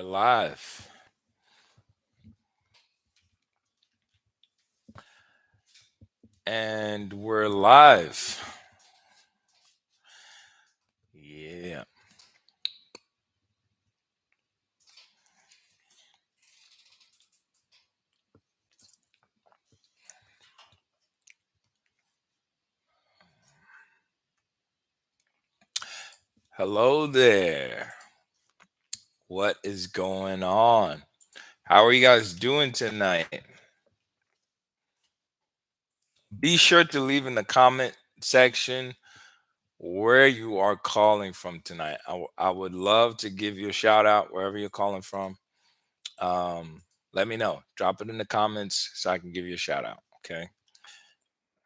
Live. And we're live. Yeah. Hello there. What is going on? How are you guys doing tonight? Be sure to leave in the comment section where you are calling from tonight. I would love to give you a shout out wherever you're calling from. Let me know. Drop it in the comments so I can give you a shout out. Okay.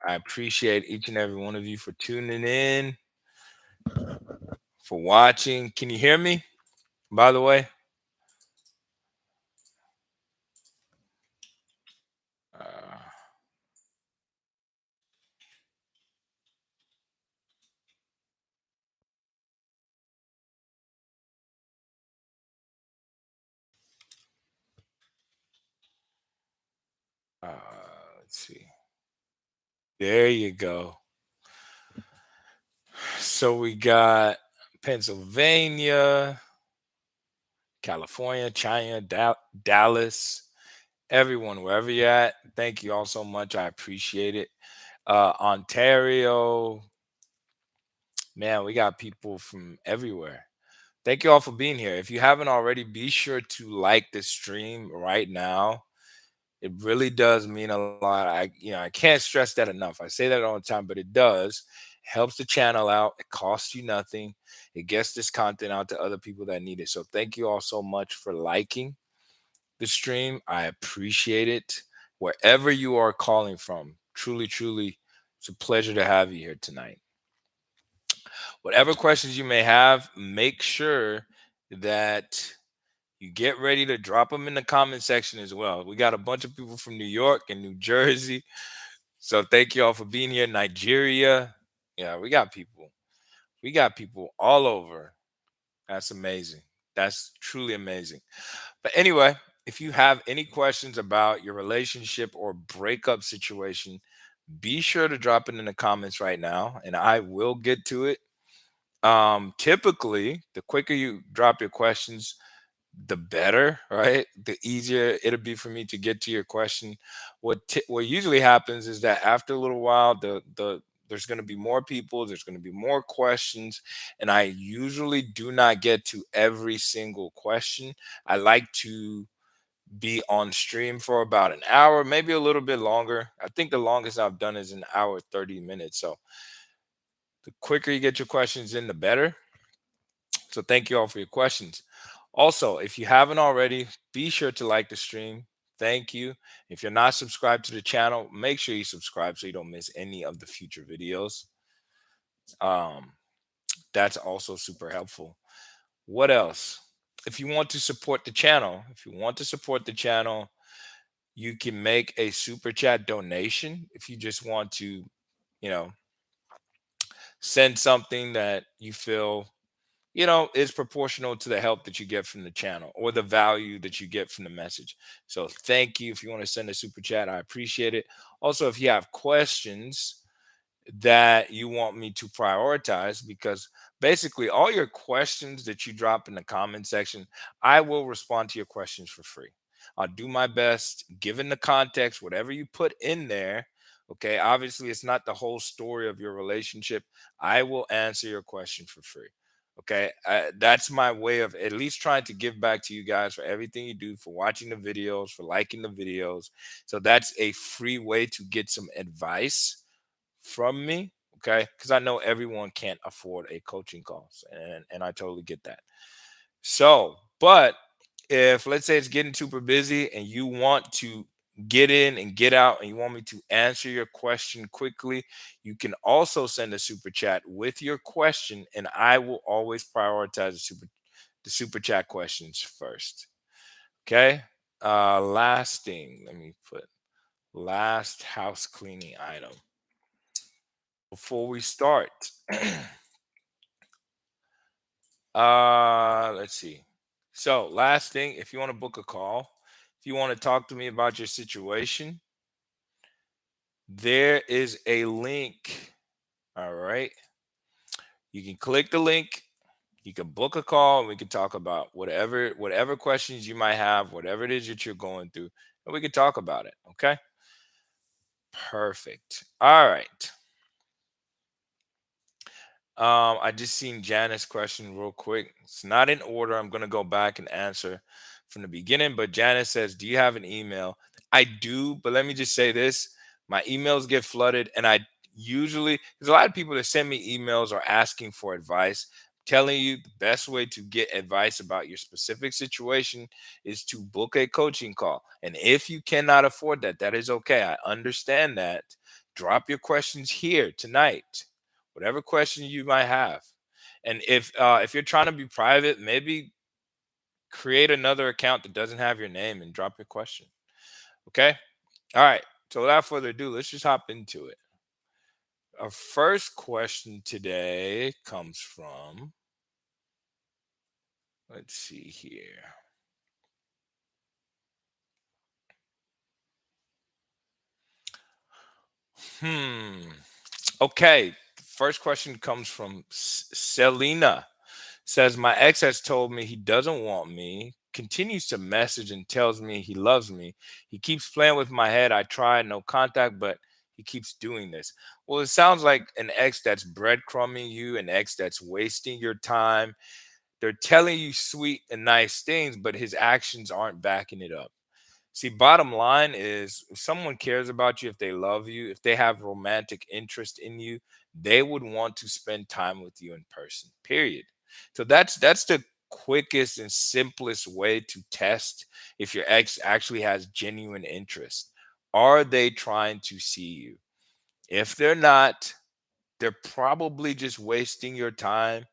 I appreciate each and every one of you for tuning in, for watching. Can you hear me? By the way, uh, let's see. There you go. So we got Pennsylvania, California, China, Dallas, everyone, wherever you're at. Thank you all so much. I appreciate it. Ontario, man, we got people from everywhere. Thank you all for being here. If you haven't already, be sure to like the stream right now. It really does mean a lot. I can't stress that enough. I say that all the time, but it does. It helps the channel out. It costs you nothing. It gets this content out to other people that need it. So thank you all so much for liking the stream. I appreciate it. Wherever you are calling from, truly, truly, it's a pleasure to have you here tonight. Whatever questions you may have, make sure that you get ready to drop them in the comment section as well. We got a bunch of people from New York and New Jersey. So thank you all for being here. Nigeria. Yeah, we got people. We got people all over. That's amazing. That's truly amazing. But anyway, if you have any questions about your relationship or breakup situation, be sure to drop it in the comments right now and I will get to it. Typically, the quicker you drop your questions, the better, right? The easier it'll be for me to get to your question. What usually happens is that after a little while, there's going to be more people, there's going to be more questions, and I usually do not get to every single question. I like to be on stream for about an hour, maybe a little bit longer. I think the longest I've done is an hour 30 minutes. So the quicker you get your questions in, the better. So thank you all for your questions. Also, if you haven't already, be sure to like the stream. Thank you. If you're not subscribed to the channel, make sure you subscribe so you don't miss any of the future videos. Um, that's also super helpful. What else? If you want to support the channel, you can make a super chat donation. If you just want to, you know, send something that you feel is proportional to the help that you get from the channel or the value that you get from the message. So thank you. If you want to send a super chat, I appreciate it. Also, if you have questions that you want me to prioritize, because basically all your questions that you drop in the comment section, I will respond to your questions for free. I'll do my best given the context, whatever you put in there. Okay, obviously it's not the whole story of your relationship. I will answer your question for free. Okay, that's my way of at least trying to give back to you guys for everything you do, for watching the videos, for liking the videos. So that's a free way to get some advice from me. Okay, because I know everyone can't afford a coaching course, and I totally get that. So, but if let's say it's getting super busy and you want to get in and get out and you want me to answer your question quickly, you can also send a super chat with your question and I will always prioritize the super chat questions first. Okay? Last thing, let me put last house cleaning item. Before we start, let's see. So, last thing, if you want to book a call, if you want to talk to me about your situation, there is a link. All right. You can click the link, you can book a call, and we can talk about whatever questions you might have, whatever it is that you're going through, and we can talk about it. Okay? Perfect. All right. I just seen Janice's question real quick. It's not in order. I'm gonna go back and answer from the beginning. But Janice says, "Do you have an email?" I do, but let me just say this: my emails get flooded, and I usually there's a lot of people that send me emails or asking for advice. Telling you the best way to get advice about your specific situation is to book a coaching call. And if you cannot afford that, that is okay. I understand that. Drop your questions here tonight, whatever question you might have. And if you're trying to be private, maybe create another account that doesn't have your name and drop your question. Okay? All right. So without further ado, let's just hop into it. Our first question today comes from, let's see here. Hmm. Okay. First question comes from Selena. Says, my ex has told me he doesn't want me, continues to message and tells me he loves me. He keeps playing with my head. I tried, no contact, but he keeps doing this. Well, it sounds like an ex that's breadcrumbing you, an ex that's wasting your time. They're telling you sweet and nice things, but his actions aren't backing it up. See, bottom line is if someone cares about you, if they love you, if they have romantic interest in you, they would want to spend time with you in person. Period. So that's the quickest and simplest way to test if your ex actually has genuine interest. Are they trying to see you? If they're not, they're probably just wasting your time,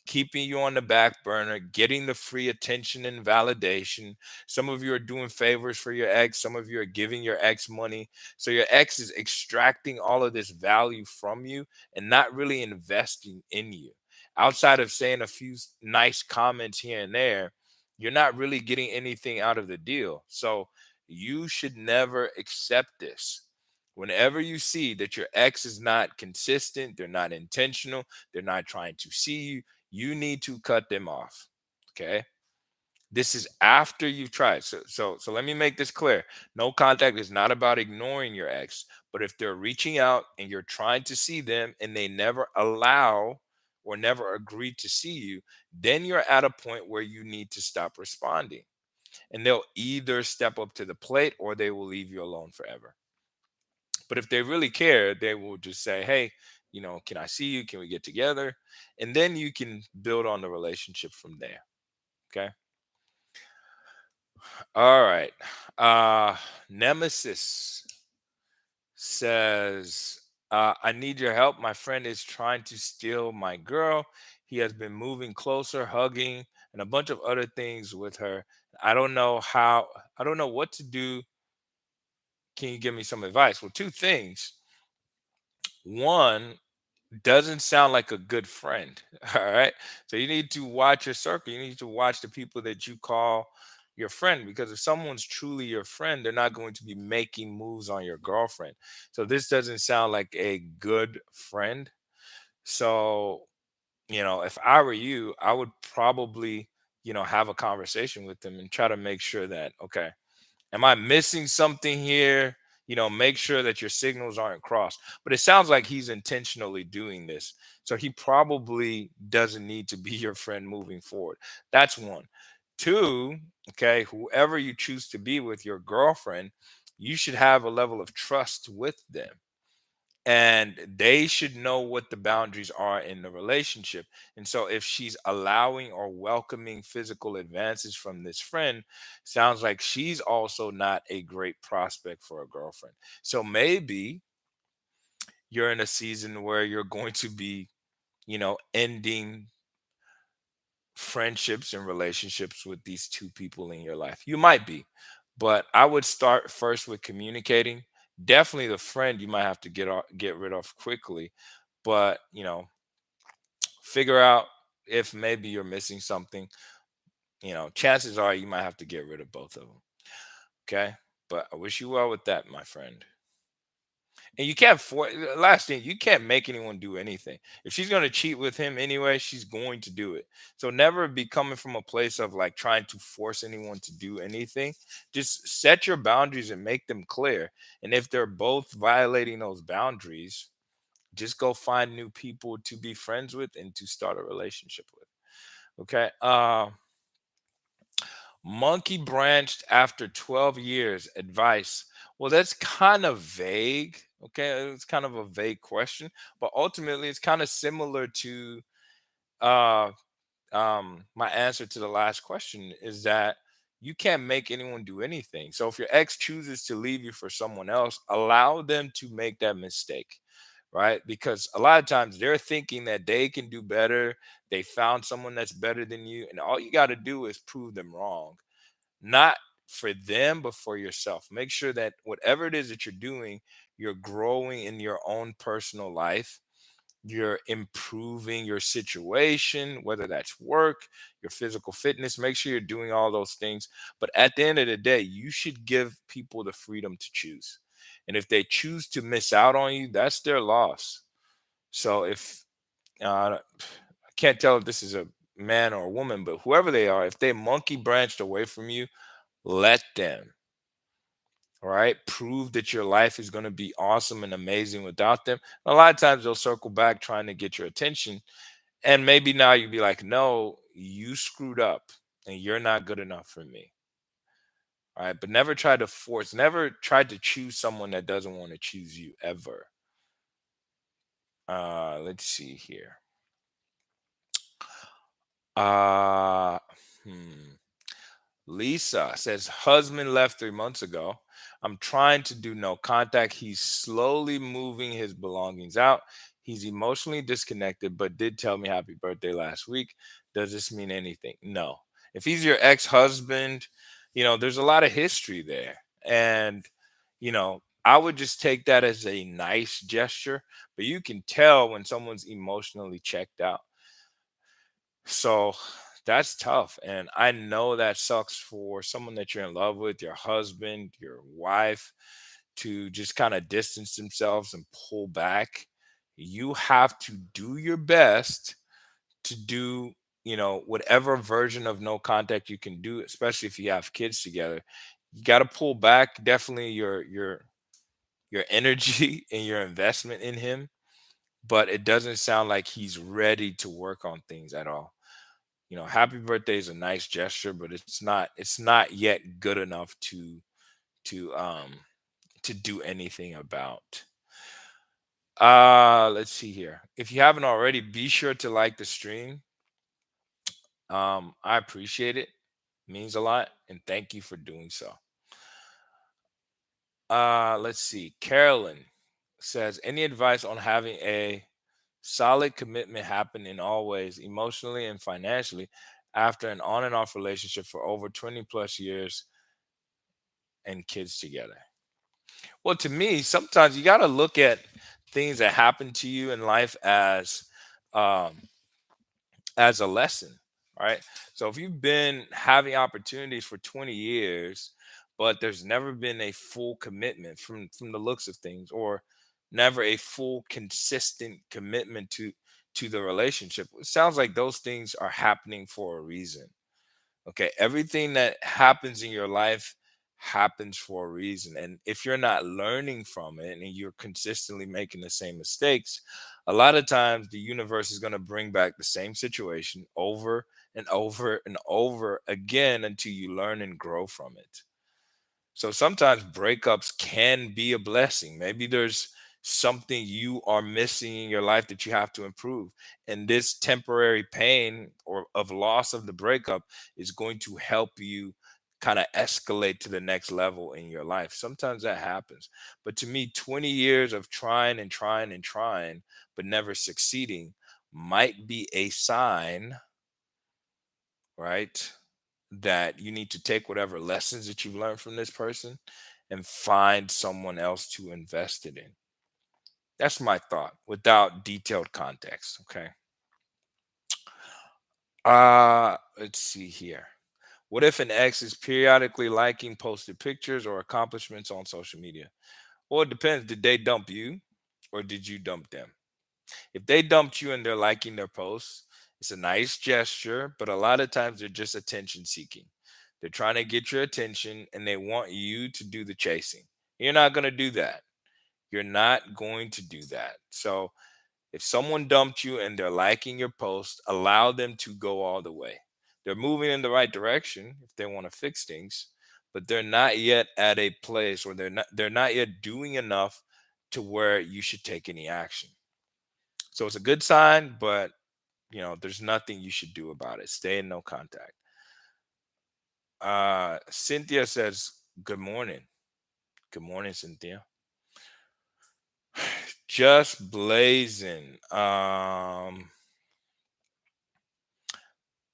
keeping you on the back burner, getting the free attention and validation. Some of you are doing favors for your ex, some of you are giving your ex money. So your ex is extracting all of this value from you and not really investing in you. Outside of saying a few nice comments here and there, you're not really getting anything out of the deal. So you should never accept this. Whenever you see that your ex is not consistent, they're not intentional, they're not trying to see you, you need to cut them off. Okay? This is after you've tried. So let me make this clear. No contact is not about ignoring your ex, but if they're reaching out and you're trying to see them and they never allow or never agree to see you, then you're at a point where you need to stop responding. And they'll either step up to the plate or they will leave you alone forever. But if they really care, they will just say, "Hey, can I see you? Can we get together?" And then you can build on the relationship from there. Okay. All right. Nemesis says, I need your help. My friend is trying to steal my girl. He has been moving closer, hugging, and a bunch of other things with her. I don't know how, I don't know what to do. Can you give me some advice? Well, two things. One, doesn't sound like a good friend. All right. So you need to watch your circle. You need to watch the people that you call your friend, because if someone's truly your friend, they're not going to be making moves on your girlfriend. So this doesn't sound like a good friend. So, if I were you, I would probably, have a conversation with them and try to make sure that, okay, am I missing something here? Make sure that your signals aren't crossed. But it sounds like he's intentionally doing this. So he probably doesn't need to be your friend moving forward. That's one. Two, okay, whoever you choose to be with, your girlfriend, you should have a level of trust with them, and they should know what the boundaries are in the relationship. And so if she's allowing or welcoming physical advances from this friend, sounds like she's also not a great prospect for a girlfriend. So maybe you're in a season where you're going to be, ending friendships and relationships with these two people in your life. You might be, but I would start first with communicating. Definitely the friend you might have to get rid of quickly, but figure out if maybe you're missing something. chances are you might have to get rid of both of them. Okay. But I wish you well with that, my friend. And you can't last thing, you can't make anyone do anything. If she's gonna cheat with him anyway, she's going to do it. So never be coming from a place of like trying to force anyone to do anything. Just set your boundaries and make them clear. And if they're both violating those boundaries, just go find new people to be friends with and to start a relationship with. Okay. Monkey branched after 12 years. Advice. Well, that's kind of vague. Okay. It's kind of a vague question, but ultimately it's kind of similar to uh, my answer to the last question is that you can't make anyone do anything. So if your ex chooses to leave you for someone else, allow them to make that mistake, right? Because a lot of times they're thinking that they can do better. They found someone that's better than you, and all you got to do is prove them wrong, not for them, but for yourself. Make sure that whatever it is that you're doing, you're growing in your own personal life. You're improving your situation, whether that's work, your physical fitness. Make sure you're doing all those things. But at the end of the day, you should give people the freedom to choose. And if they choose to miss out on you, that's their loss. So if I can't tell if this is a man or a woman, but whoever they are, if they monkey branched away from you, let them. All right. Prove that your life is going to be awesome and amazing without them. A lot of times they'll circle back trying to get your attention. And maybe now you'll be like, no, you screwed up and you're not good enough for me. All right. But never try to force, never try to choose someone that doesn't want to choose you ever. Let's see here. Uh hmm. Lisa says, husband left 3 months ago. I'm trying to do no contact. He's slowly moving his belongings out. He's emotionally disconnected, but did tell me happy birthday last week. Does this mean anything? No. If he's your ex husband, there's a lot of history there. And, I would just take that as a nice gesture, but you can tell when someone's emotionally checked out. So that's tough. And I know that sucks for someone that you're in love with, your husband, your wife, to just kind of distance themselves and pull back. You have to do your best to do, whatever version of no contact you can do, especially if you have kids together. You got to pull back definitely your energy and your investment in him, but it doesn't sound like he's ready to work on things at all. Happy birthday is a nice gesture, but it's not yet good enough to to do anything about. Let's see here. If you haven't already, be sure to like the stream. I appreciate it. Means a lot, and thank you for doing so. Let's see. Carolyn says, any advice on having a solid commitment happen in all ways, emotionally and financially, after an on and off relationship for over 20 plus years and kids together? Well, to me, sometimes you got to look at things that happen to you in life um, as a lesson, right? So if you've been having opportunities for 20 years, but there's never been a full commitment from the looks of things, or never a full consistent commitment to the relationship, it sounds like those things are happening for a reason. Okay, everything that happens in your life happens for a reason. And if you're not learning from it and you're consistently making the same mistakes, a lot of times the universe is going to bring back the same situation over and over and over again until you learn and grow from it. So sometimes breakups can be a blessing. Maybe there's something you are missing in your life that you have to improve. And this temporary pain or of loss of the breakup is going to help you kind of escalate to the next level in your life. Sometimes that happens. But to me, 20 years of trying and trying and trying, but never succeeding might be a sign, right? That you need to take whatever lessons that you've learned from this person and find someone else to invest it in. That's my thought without detailed context. Okay. Let's see here. What if an ex is periodically liking posted pictures or accomplishments on social media? Well, it depends. Did they dump you or did you dump them? If they dumped you and they're liking their posts, it's a nice gesture, but a lot of times they're just attention seeking. They're trying to get your attention and they want you to do the chasing. You're not going to do that. You're not going to do that. So if someone dumped you and they're liking your post, allow them to go all the way. They're moving in the right direction if they want to fix things, but they're not yet at a place where they're not yet doing enough to where you should take any action. So it's a good sign, but there's nothing you should do about it. Stay in no contact. Cynthia says, "Good morning." Good morning, Cynthia. Just blazing.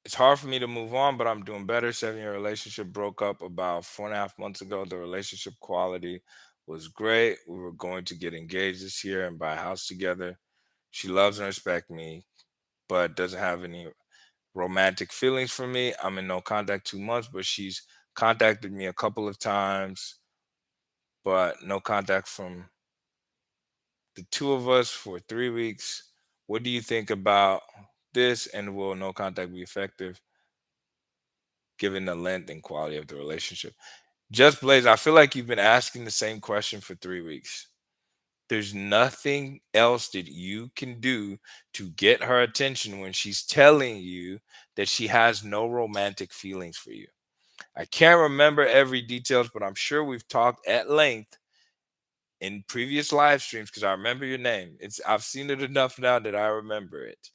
It's hard for me to move on, but I'm doing better. 7 year relationship broke up about 4.5 months ago. The relationship quality was great. We were going to get engaged this year and buy a house together. She loves and respects me, but doesn't have any romantic feelings for me. I'm in no contact 2 months, but she's contacted me a couple of times, but no contact from the two of us for 3 weeks. What do you think about this? And will no contact be effective given the length and quality of the relationship? Just Blaze, I feel like you've been asking the same question for 3 weeks. There's nothing else that you can do to get her attention when she's telling you that she has no romantic feelings for you. I can't remember every details, but I'm sure we've talked at length in previous live streams because I remember your name. I've seen it enough now that I remember it.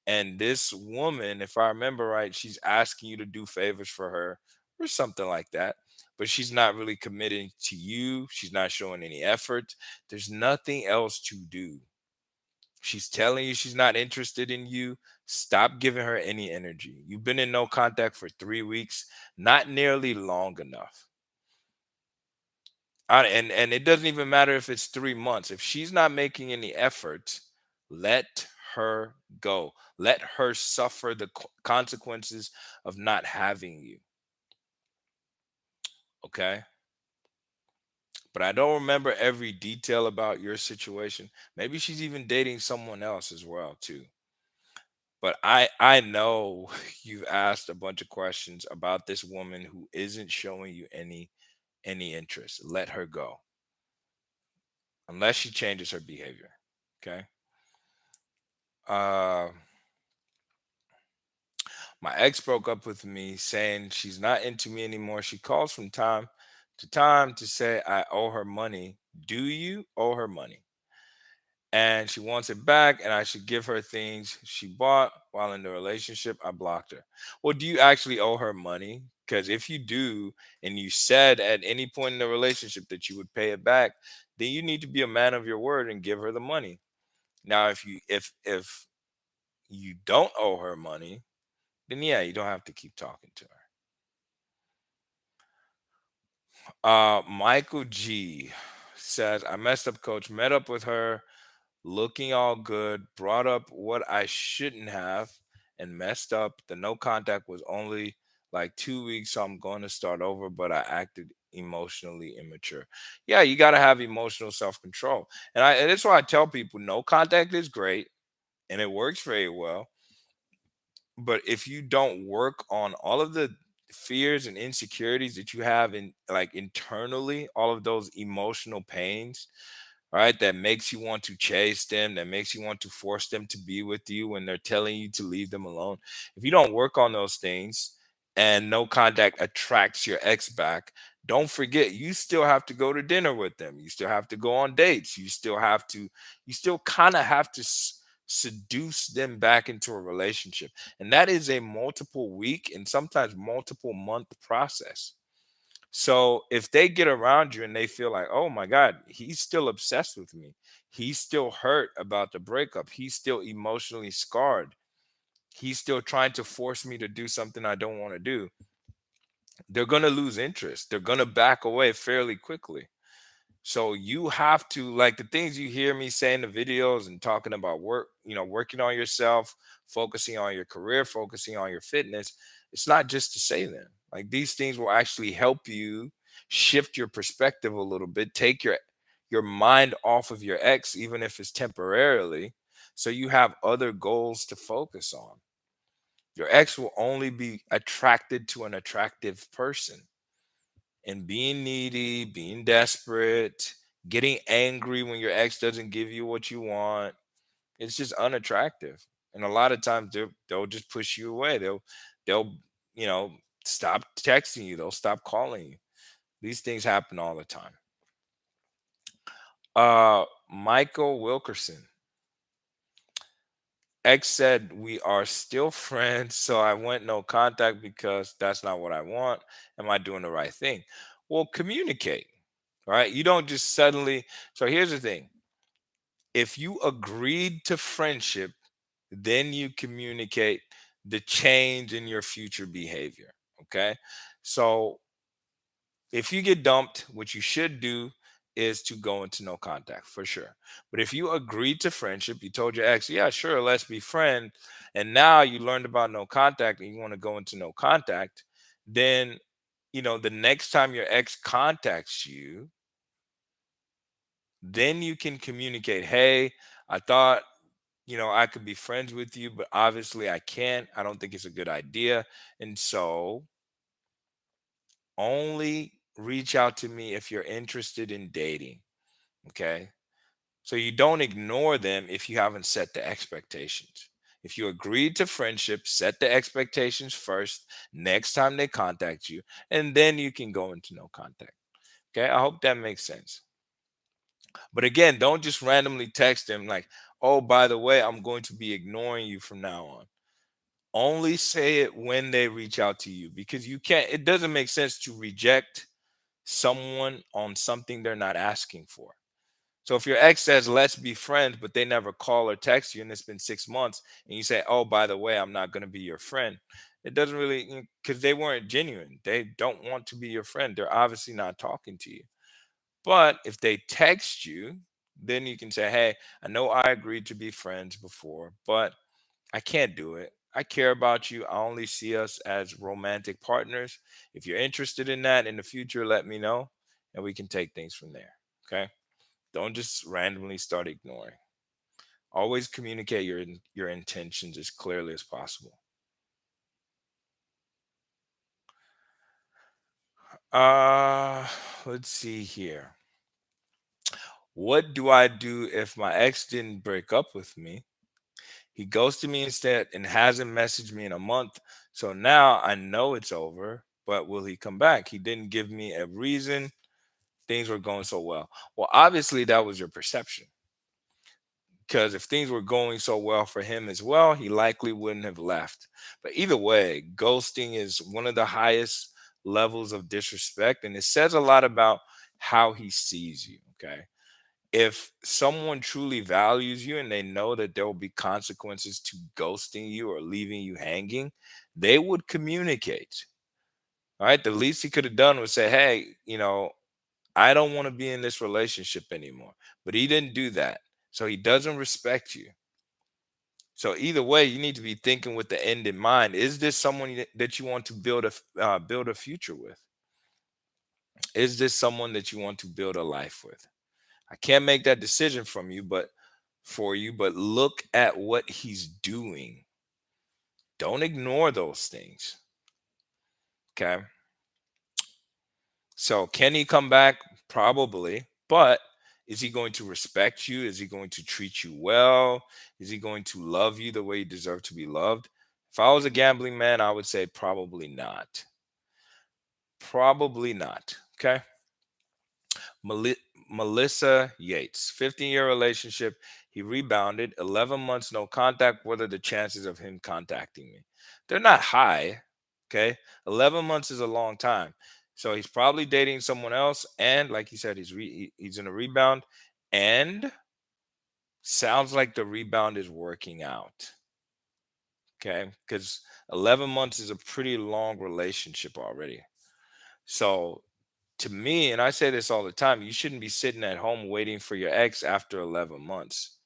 And this woman, if I remember right, she's asking you to do favors for her or something like that. But she's not really committing to you. She's not showing any effort. There's nothing else to do. She's telling you she's not interested in you. Stop giving her any energy. You've been in no contact for 3 weeks, not nearly long enough. And it doesn't even matter if it's 3 months. If she's not making any effort, let her go. Let her suffer the consequences of not having you. Okay. But I don't remember every detail about your situation. Maybe she's even dating someone else as well, too. But I know you've asked a bunch of questions about this woman who isn't showing you any interest. Let her go unless she changes her behavior. Okay. Uh, my ex broke up with me saying she's not into me anymore. She calls from time to time to say I owe her money. Do you owe her money? And she wants it back, and I should give her things she bought while in the relationship. I blocked her. Well, do you actually owe her money? Because if you do, and you said at any point in the relationship that you would pay it back, then you need to be a man of your word and give her the money. Now, if you don't owe her money, then yeah, you don't have to keep talking to her. Michael G says, I messed up, coach. Met up with her, looking all good, brought up what I shouldn't have, and messed up. The no contact was only like 2 weeks, so I'm going to start over, but I acted emotionally immature. Yeah, you got to have emotional self control. And that's why I tell people no contact is great and it works very well. But if you don't work on all of the fears and insecurities that you have in like internally, all of those emotional pains, right, that makes you want to chase them, that makes you want to force them to be with you when they're telling you to leave them alone. If you don't work on those things and no contact attracts your ex back, don't forget you still have to go to dinner with them. You still have to go on dates. You still kind of have to seduce them back into a relationship. And that is a multiple week and sometimes multiple month process. So if they get around you and they feel like, oh my God, he's still obsessed with me. He's still hurt about the breakup. He's still emotionally scarred. He's still trying to force me to do something I don't want to do. They're going to lose interest. They're going to back away fairly quickly. So you have to, like, the things you hear me say in the videos and talking about work, working on yourself, focusing on your career, focusing on your fitness. It's not just to say them. Like these things will actually help you shift your perspective a little bit, take your mind off of your ex, even if it's temporarily, so you have other goals to focus on. Your ex will only be attracted to an attractive person. And being needy, being desperate, getting angry when your ex doesn't give you what you want, it's just unattractive. And a lot of times they'll just push you away. They'll you know stop texting you. They'll stop calling you. These things happen all the time. Michael Wilkerson. X said we are still friends, so I went no contact because that's not what I want. Am I doing the right thing? Well, communicate, right? You don't just suddenly. So here's the thing: if you agreed to friendship, then you communicate the change in your future behavior. Okay, so if you get dumped, what you should do is to go into no contact for sure. But if you agreed to friendship, you told your ex, yeah, sure, let's be friends, and now you learned about no contact and you want to go into no contact, then the next time your ex contacts you, then you can communicate, hey, I thought I could be friends with you, but obviously I can't. I don't think it's a good idea. And so only reach out to me if you're interested in dating. Okay. So you don't ignore them if you haven't set the expectations. If you agreed to friendship, set the expectations first next time they contact you, and then you can go into no contact. Okay. I hope that makes sense. But again, don't just randomly text them like, oh, by the way, I'm going to be ignoring you from now on. Only say it when they reach out to you, because it doesn't make sense to reject someone on something they're not asking for. So if your ex says, let's be friends, but they never call or text you and it's been 6 months and you say, oh, by the way, I'm not going to be your friend, it doesn't really, because they weren't genuine. They don't want to be your friend. They're obviously not talking to you. But if they text you, then you can say, hey, I know I agreed to be friends before, but I can't do it. I care about you. I only see us as romantic partners. If you're interested in that in the future, let me know and we can take things from there. Okay. Don't just randomly start ignoring. Always communicate your intentions as clearly as possible. Uh, let's see here. What do I do if my ex didn't break up with me? He ghosted me instead and hasn't messaged me in a month. So now I know it's over, but will he come back? He didn't give me a reason. Things were going so well. Well, obviously, that was your perception. Because if things were going so well for him as well, he likely wouldn't have left. But either way, ghosting is one of the highest levels of disrespect. And it says a lot about how he sees you. Okay. If someone truly values you and they know that there will be consequences to ghosting you or leaving you hanging, they would communicate. All right. The least he could have done was say, hey, I don't want to be in this relationship anymore. But he didn't do that. So he doesn't respect you. So either way, you need to be thinking with the end in mind. Is this someone that you want to build a future with? Is this someone that you want to build a life with? I can't make that decision for you, but look at what he's doing. Don't ignore those things. Okay. So can he come back? Probably. But is he going to respect you? Is he going to treat you well? Is he going to love you the way you deserve to be loved? If I was a gambling man, I would say probably not. Probably not. Okay. Meli- Melissa Yates, 15-year relationship. He rebounded, 11 months no contact. What are the chances of him contacting me? They're not high. Okay. 11 months is a long time. So he's probably dating someone else. And like he said, he's in a rebound. And sounds like the rebound is working out. Okay. Because 11 months is a pretty long relationship already. So to me, and I say this all the time, you shouldn't be sitting at home waiting for your ex after 11 months.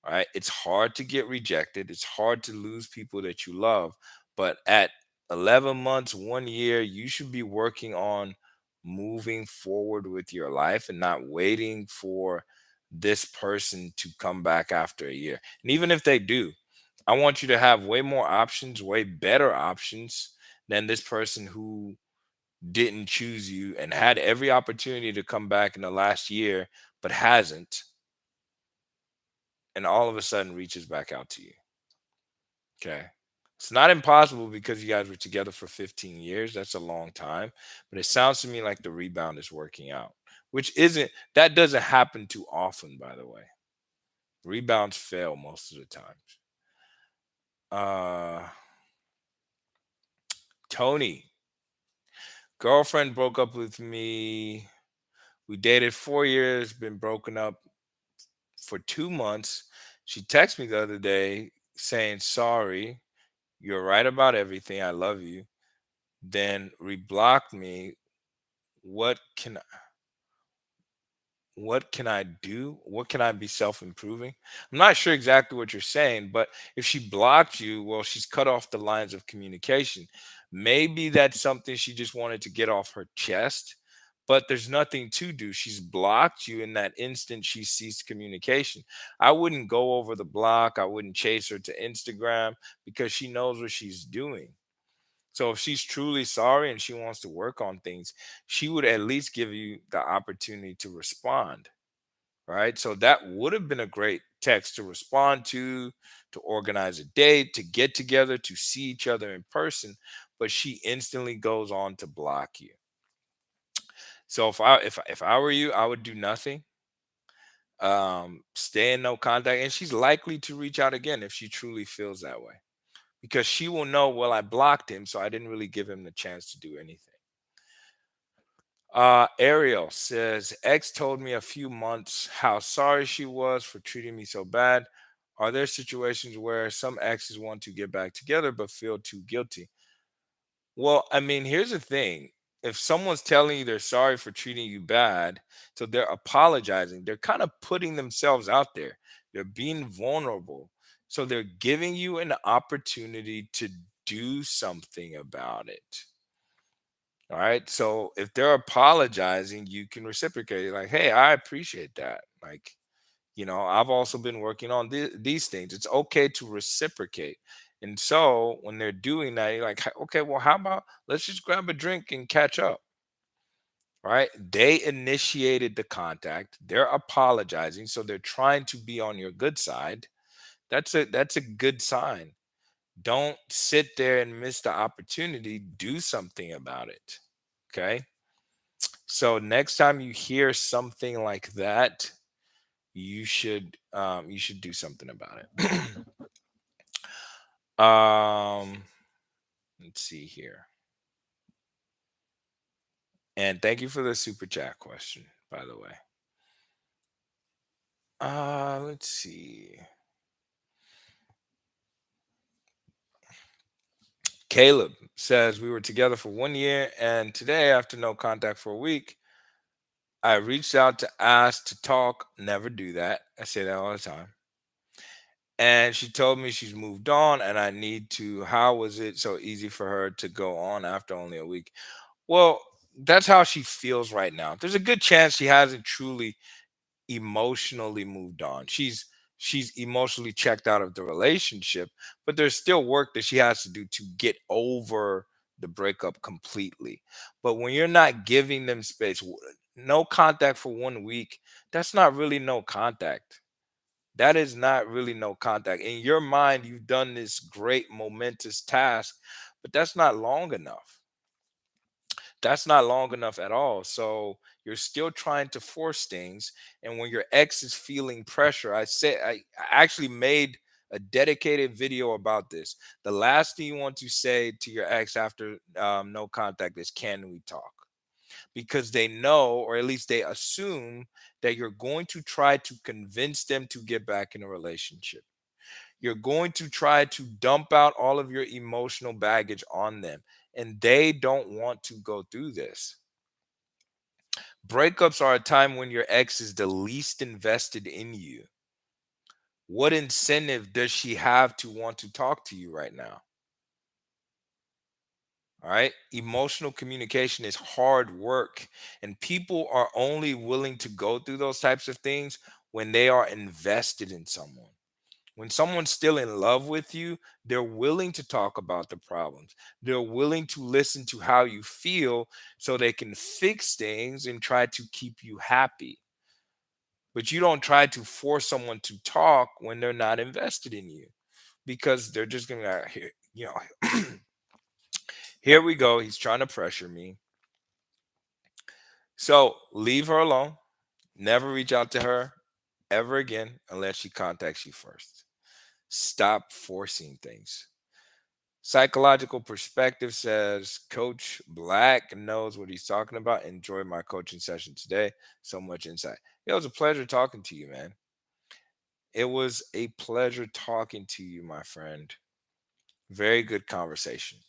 All right. It's hard to get rejected. It's hard to lose people that you love. But at 11 months, 1 year, you should be working on moving forward with your life and not waiting for this person to come back after a year. And even if they do, I want you to have way more options, way better options than this person who didn't choose you and had every opportunity to come back in the last year, but hasn't, and all of a sudden reaches back out to you. Okay. It's not impossible because you guys were together for 15 years. That's a long time. But it sounds to me like the rebound is working out, which isn't, that doesn't happen too often, by the way. Rebounds fail most of the times. Uh, Tony, girlfriend broke up with me. We dated 4 years, been broken up for 2 months. She texted me the other day saying, sorry, you're right about everything. I love you. Then reblocked me. What can what can I do? What can I be self-improving? I'm not sure exactly what you're saying, but if she blocked you, well, she's cut off the lines of communication. Maybe that's something she just wanted to get off her chest, but there's nothing to do. She's blocked you in that instant she ceased communication. I wouldn't go over the block. I wouldn't chase her to Instagram because she knows what she's doing. So if she's truly sorry and she wants to work on things, she would at least give you the opportunity to respond, right? So that would have been a great text to respond to organize a date, to get together, to see each other in person, but she instantly goes on to block you. So if I were you, I would do nothing. Stay in no contact, and she's likely to reach out again if she truly feels that way, because she will know, well, I blocked him, so I didn't really give him the chance to do anything. Ariel says, ex told me a few months how sorry she was for treating me so bad. Are there situations where some exes want to get back together but feel too guilty? Well, I mean, here's the thing. If someone's telling you they're sorry for treating you bad, so they're apologizing, they're kind of putting themselves out there. They're being vulnerable. So they're giving you an opportunity to do something about it. All right. So if they're apologizing, you can reciprocate, like, hey, I appreciate that. Like, I've also been working on these things. It's okay to reciprocate. And so when they're doing that, you're like, okay, well, how about let's just grab a drink and catch up. Right. They initiated the contact. They're apologizing. So they're trying to be on your good side. That's a good sign. Don't sit there and miss the opportunity. Do something about it. Okay. So next time you hear something like that, you should do something about it. um, let's see here. And thank you for the super chat question, by the way. Let's see. Caleb says we were together for 1 year, and today, after no contact for a week, I reached out to ask to talk. Never do that. I say that all the time. And she told me she's moved on, and I need to. How was it so easy for her to go on after only a week? Well, that's how she feels right now. There's a good chance she hasn't truly emotionally moved on. She's emotionally checked out of the relationship, but there's still work that she has to do to get over the breakup completely. But when you're not giving them space, no contact for 1 week, that's not really no contact. That is not really no contact. In your mind, you've done this great momentous task, but that's not long enough. That's not long enough at all. So you're still trying to force things. And when your ex is feeling pressure, I actually made a dedicated video about this. The last thing you want to say to your ex after no contact is, can we talk? Because they know, or at least they assume, that you're going to try to convince them to get back in a relationship. You're going to try to dump out all of your emotional baggage on them, and they don't want to go through this. Breakups are a time when your ex is the least invested in you. What incentive does she have to want to talk to you right now? All right. Emotional communication is hard work, and people are only willing to go through those types of things when they are invested in someone. When someone's still in love with you, they're willing to talk about the problems. They're willing to listen to how you feel so they can fix things and try to keep you happy. But you don't try to force someone to talk when they're not invested in you, because they're just going to here, here we go. He's trying to pressure me. So leave her alone. Never reach out to her ever again unless she contacts you first. Stop forcing things. Psychological perspective says Coach Black knows what he's talking about. Enjoy my coaching session today. So much insight. It was a pleasure talking to you, man. It was a pleasure talking to you, my friend. Very good conversation.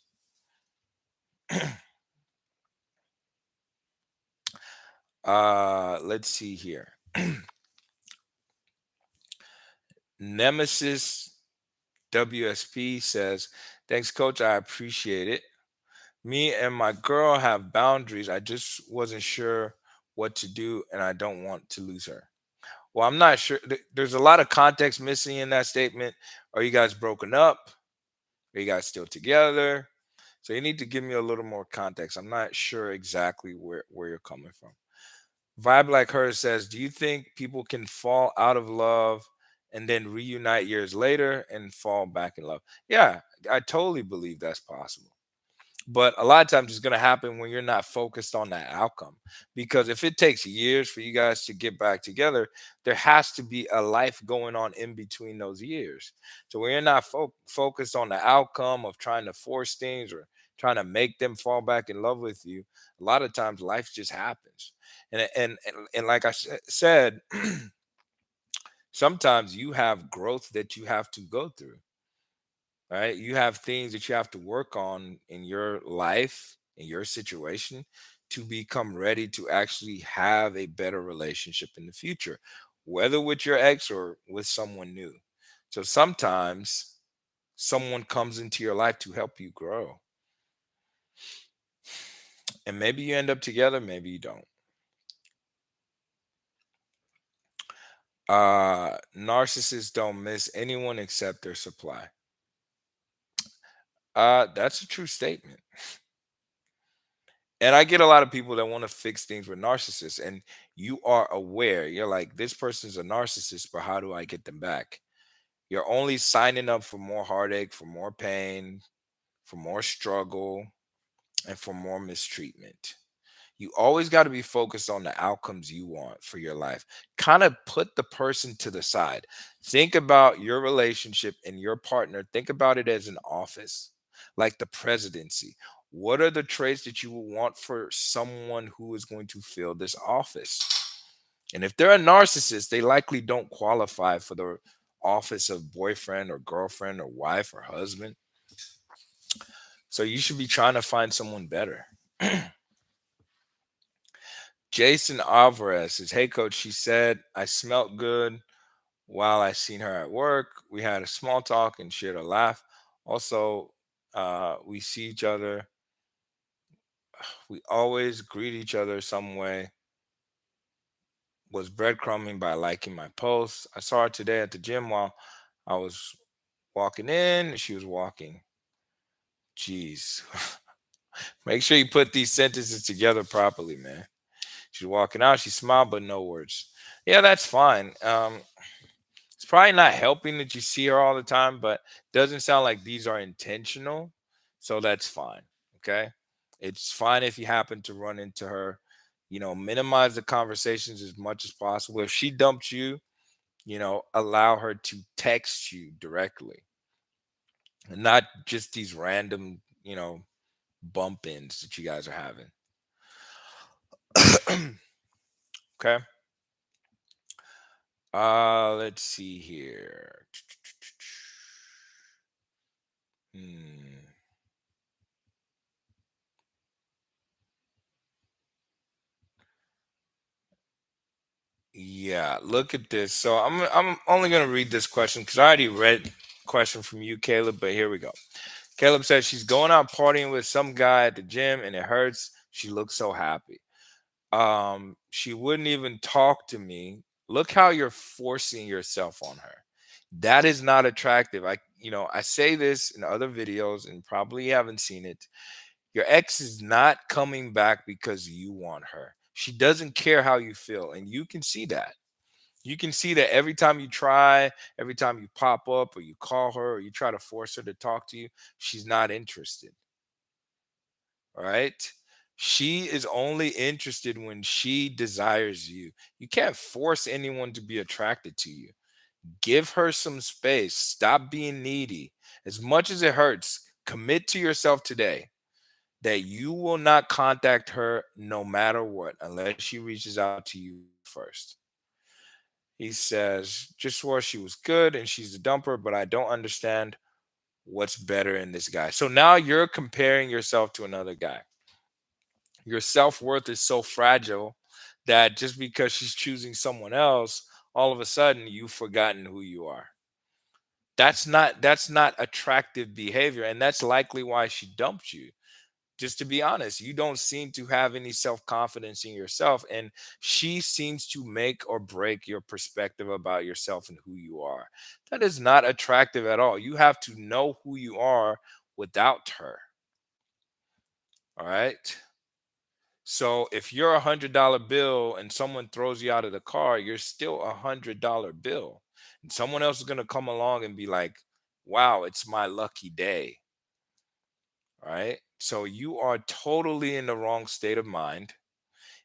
Let's see here. Nemesis WSP says, thanks, coach. I appreciate it. Me and my girl have boundaries. I just wasn't sure what to do, and I don't want to lose her. Well, I'm not sure. There's a lot of context missing in that statement. Are you guys broken up? Are you guys still together? So you need to give me a little more context. I'm not sure exactly where you're coming from. Vibe Like Her says, do you think people can fall out of love and then reunite years later and fall back in love? Yeah, I totally believe that's possible. But a lot of times it's going to happen when you're not focused on that outcome. Because if it takes years for you guys to get back together, there has to be a life going on in between those years. So when you're not focused on the outcome of trying to force things or trying to make them fall back in love with you, a lot of times life just happens. And like I said, sometimes you have growth that you have to go through. Right? You have things that you have to work on in your life, in your situation, to become ready to actually have a better relationship in the future, whether with your ex or with someone new. So sometimes someone comes into your life to help you grow. And maybe you end up together, maybe you don't. Narcissists don't miss anyone except their supply. That's a true statement. And I get a lot of people that want to fix things with narcissists, and you are aware. You're like, this person's a narcissist, but how do I get them back? You're only signing up for more heartache, for more pain, for more struggle, and for more mistreatment. You always got to be focused on the outcomes you want for your life. Kind of put the person to the side. Think about your relationship and your partner. Think about it as an office, like the presidency. What are the traits that you would want for someone who is going to fill this office? And if they're a narcissist, they likely don't qualify for the office of boyfriend or girlfriend or wife or husband. So you should be trying to find someone better. Jason Alvarez says, hey, coach, she said, I smelt good while I seen her at work. We had a small talk and shared a laugh. Also, we see each other. We always greet each other some way. Was breadcrumbing by liking my posts. I saw her today at the gym while I was walking in. And she was walking. Jeez. Make sure you put these sentences together properly, man. She's walking out. She smiled, but no words. Yeah, that's fine. It's probably not helping that you see her all the time, but doesn't sound like these are intentional. So that's fine. Okay. It's fine if you happen to run into her. Minimize the conversations as much as possible. If she dumped you, allow her to text you directly and not just these random, bump ins that you guys are having. Okay. Let's see here. Hmm. Yeah, look at this. So I'm only gonna read this question because I already read question from you, Caleb, but here we go. Caleb says she's going out partying with some guy at the gym and it hurts. She looks so happy. She wouldn't even talk to me. Look how you're forcing yourself on her. That is not attractive. I say this in other videos and probably you haven't seen it. Your ex is not coming back because you want her. She doesn't care how you feel, and you can see that. You can see that every time you try, every time you pop up or you call her or you try to force her to talk to you, she's not interested. All right. She is only interested when she desires you. You can't force anyone to be attracted to you. Give her some space. Stop being needy. As much as it hurts, commit to yourself today that you will not contact her no matter what unless she reaches out to you first. He says, just swore she was good and she's a dumper, but I don't understand what's better in this guy. So now you're comparing yourself to another guy. Your self-worth is so fragile that just because she's choosing someone else, all of a sudden you've forgotten who you are. That's not attractive behavior, and that's likely why she dumped you. Just to be honest, you don't seem to have any self-confidence in yourself, and she seems to make or break your perspective about yourself and who you are. That is not attractive at all. You have to know who you are without her. All right. So if you're $100 bill and someone throws you out of the car, you're still $100 bill. And someone else is going to come along and be like, wow, it's my lucky day. All right. So you are totally in the wrong state of mind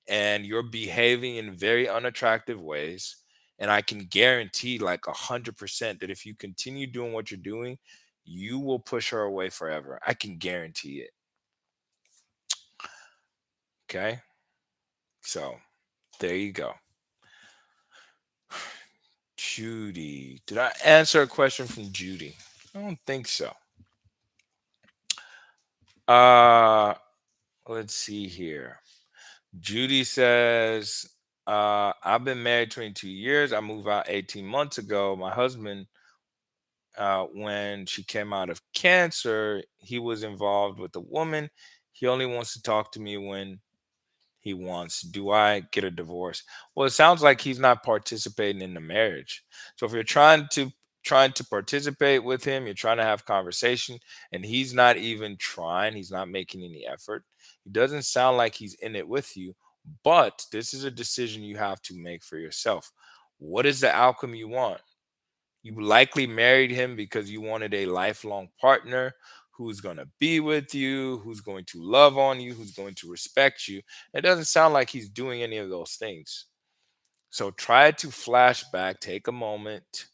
and you're behaving in very unattractive ways. And I can guarantee, like 100%, that if you continue doing what you're doing, you will push her away forever. I can guarantee it. Okay. So there you go. Judy. Did I answer a question from Judy? I don't think so. Uh let's see here. Judy says, I've been married 22 years. I moved out 18 months ago. My husband, when she came out of cancer, he was involved with a woman. He only wants to talk to me when he wants. Do I get a divorce? Well, it sounds like he's not participating in the marriage. So if you're trying to participate with him, you're trying to have conversation, and he's not even trying, he's not making any effort. It doesn't sound like he's in it with you, but this is a decision you have to make for yourself. What is the outcome you want? You likely married him because you wanted a lifelong partner who's going to be with you, who's going to love on you, who's going to respect you. It doesn't sound like he's doing any of those things. So try to flash back, take a moment,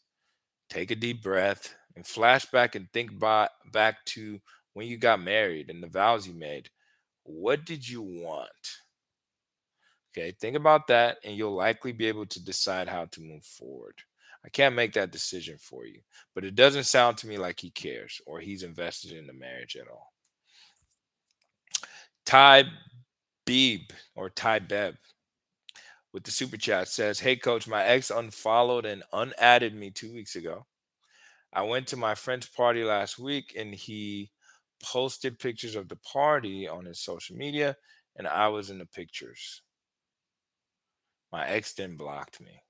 take a deep breath, and flash back and think back to when you got married and the vows you made. What did you want? Okay, think about that, and you'll likely be able to decide how to move forward. I can't make that decision for you, but it doesn't sound to me like he cares or he's invested in the marriage at all. Ty Beeb or Ty Beb with the super chat says, "Hey coach, my ex unfollowed and unadded me 2 weeks ago. I went to my friend's party last week and he posted pictures of the party on his social media, and I was in the pictures. My ex then blocked me."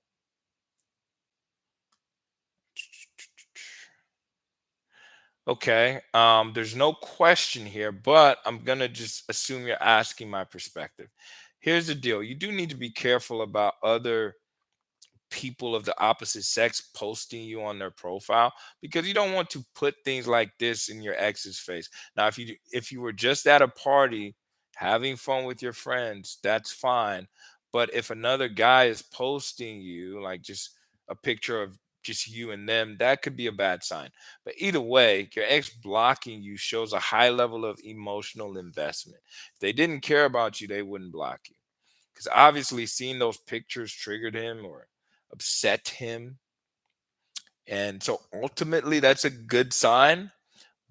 Okay. There's no question here, but I'm gonna just assume you're asking my perspective. Here's the deal. You do need to be careful about other people of the opposite sex posting you on their profile because you don't want to put things like this in your ex's face. Now, if you were just at a party having fun with your friends, that's fine. But if another guy is posting you like just a picture of just you and them, that could be a bad sign. But either way, your ex blocking you shows a high level of emotional investment. If they didn't care about you, they wouldn't block you because obviously seeing those pictures triggered him or upset him. And so ultimately, that's a good sign.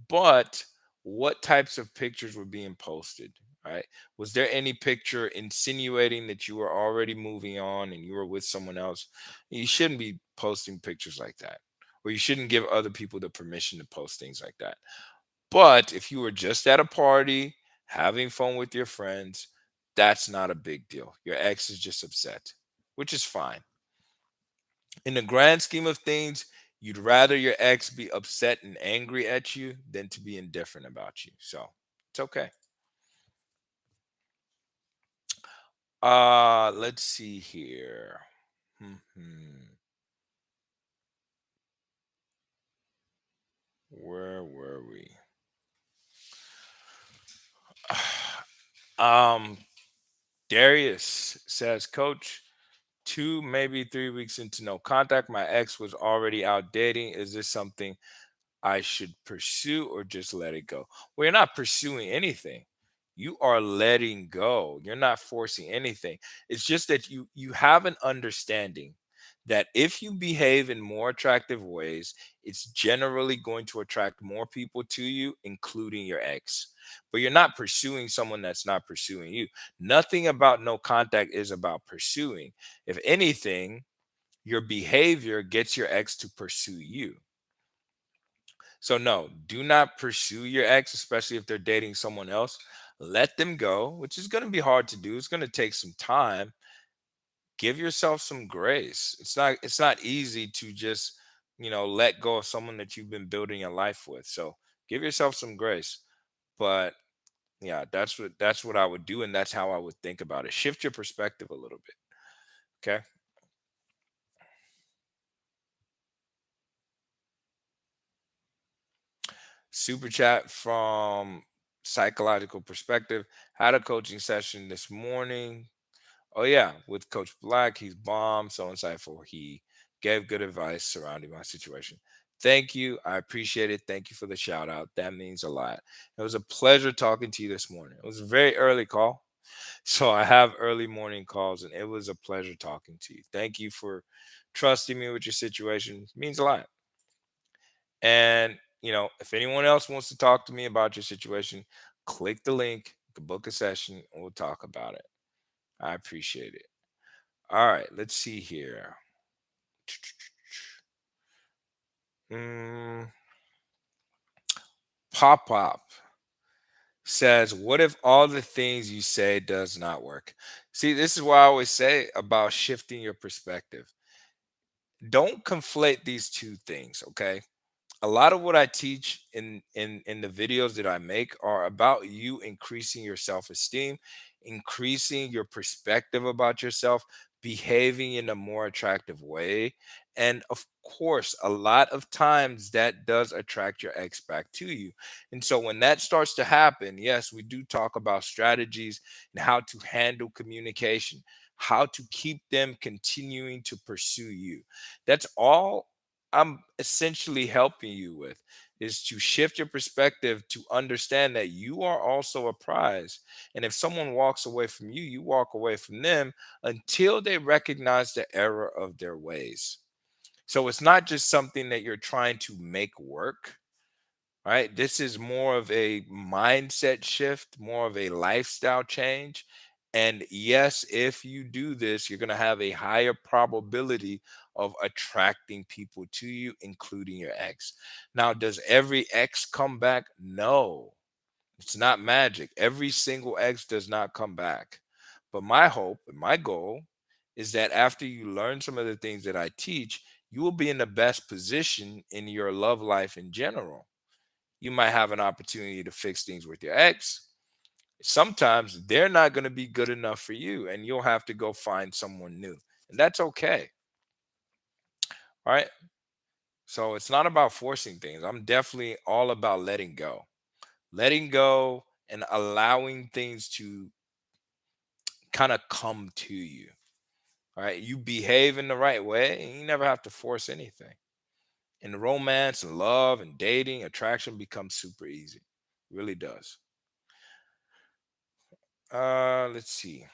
But what types of pictures were being posted? Right? Was there any picture insinuating that you were already moving on and you were with someone else? You shouldn't be posting pictures like that, or you shouldn't give other people the permission to post things like that. But if you were just at a party, having fun with your friends, that's not a big deal. Your ex is just upset, which is fine. In the grand scheme of things, you'd rather your ex be upset and angry at you than to be indifferent about you. So it's okay. Let's see here. Hmm. Where were we? um, Darius says, Coach, 2 maybe 3 weeks into no contact, my ex was already out dating. Is this something I should pursue or just let it go? Well, you're not pursuing anything. You are letting go. You're not forcing anything. It's just that you have an understanding that if you behave in more attractive ways, it's generally going to attract more people to you, including your ex. But you're not pursuing someone that's not pursuing you. Nothing about no contact is about pursuing. If anything, your behavior gets your ex to pursue you. So no, do not pursue your ex, especially if they're dating someone else. Let them go, which is going to be hard to do. It's going to take some time. Give yourself some grace. It's not easy to just, let go of someone that you've been building your life with. So give yourself some grace. But yeah, that's what I would do and that's how I would think about it. Shift your perspective a little bit, okay? Super chat from Psychological Perspective. Had a coaching session this morning. Oh yeah, with Coach Black, he's bomb, so insightful. He gave good advice surrounding my situation. Thank you. I appreciate it. Thank you for the shout out. That means a lot. It was a pleasure talking to you this morning. It was a very early call. So I have early morning calls and it was a pleasure talking to you. Thank you for trusting me with your situation. It means a lot. And, if anyone else wants to talk to me about your situation, click the link, the book a session, and we'll talk about it. I appreciate it. All right, let's see here. Mm, Pop Up says, "What if all the things you say does not work?" See, this is what I always say about shifting your perspective. Don't conflate these two things, okay? A lot of what I teach in the videos that I make are about you increasing your self-esteem, increasing your perspective about yourself, behaving in a more attractive way. And of course, a lot of times that does attract your ex back to you. And so when that starts to happen, yes, we do talk about strategies and how to handle communication, how to keep them continuing to pursue you. That's all I'm essentially helping you with is to shift your perspective to understand that you are also a prize. And if someone walks away from you, you walk away from them until they recognize the error of their ways. So it's not just something that you're trying to make work, right? This is more of a mindset shift, more of a lifestyle change. And yes, if you do this, you're going to have a higher probability of attracting people to you, including your ex. Now, does every ex come back? No, it's not magic. Every single ex does not come back. But my hope and my goal is that after you learn some of the things that I teach, you will be in the best position in your love life in general. You might have an opportunity to fix things with your ex. Sometimes they're not going to be good enough for you, and you'll have to go find someone new. And that's okay. All right. So it's not about forcing things. I'm definitely all about letting go and allowing things to kind of come to you. All right. You behave in the right way, and you never have to force anything. And romance and love and dating, attraction becomes super easy. Really does. Let's see.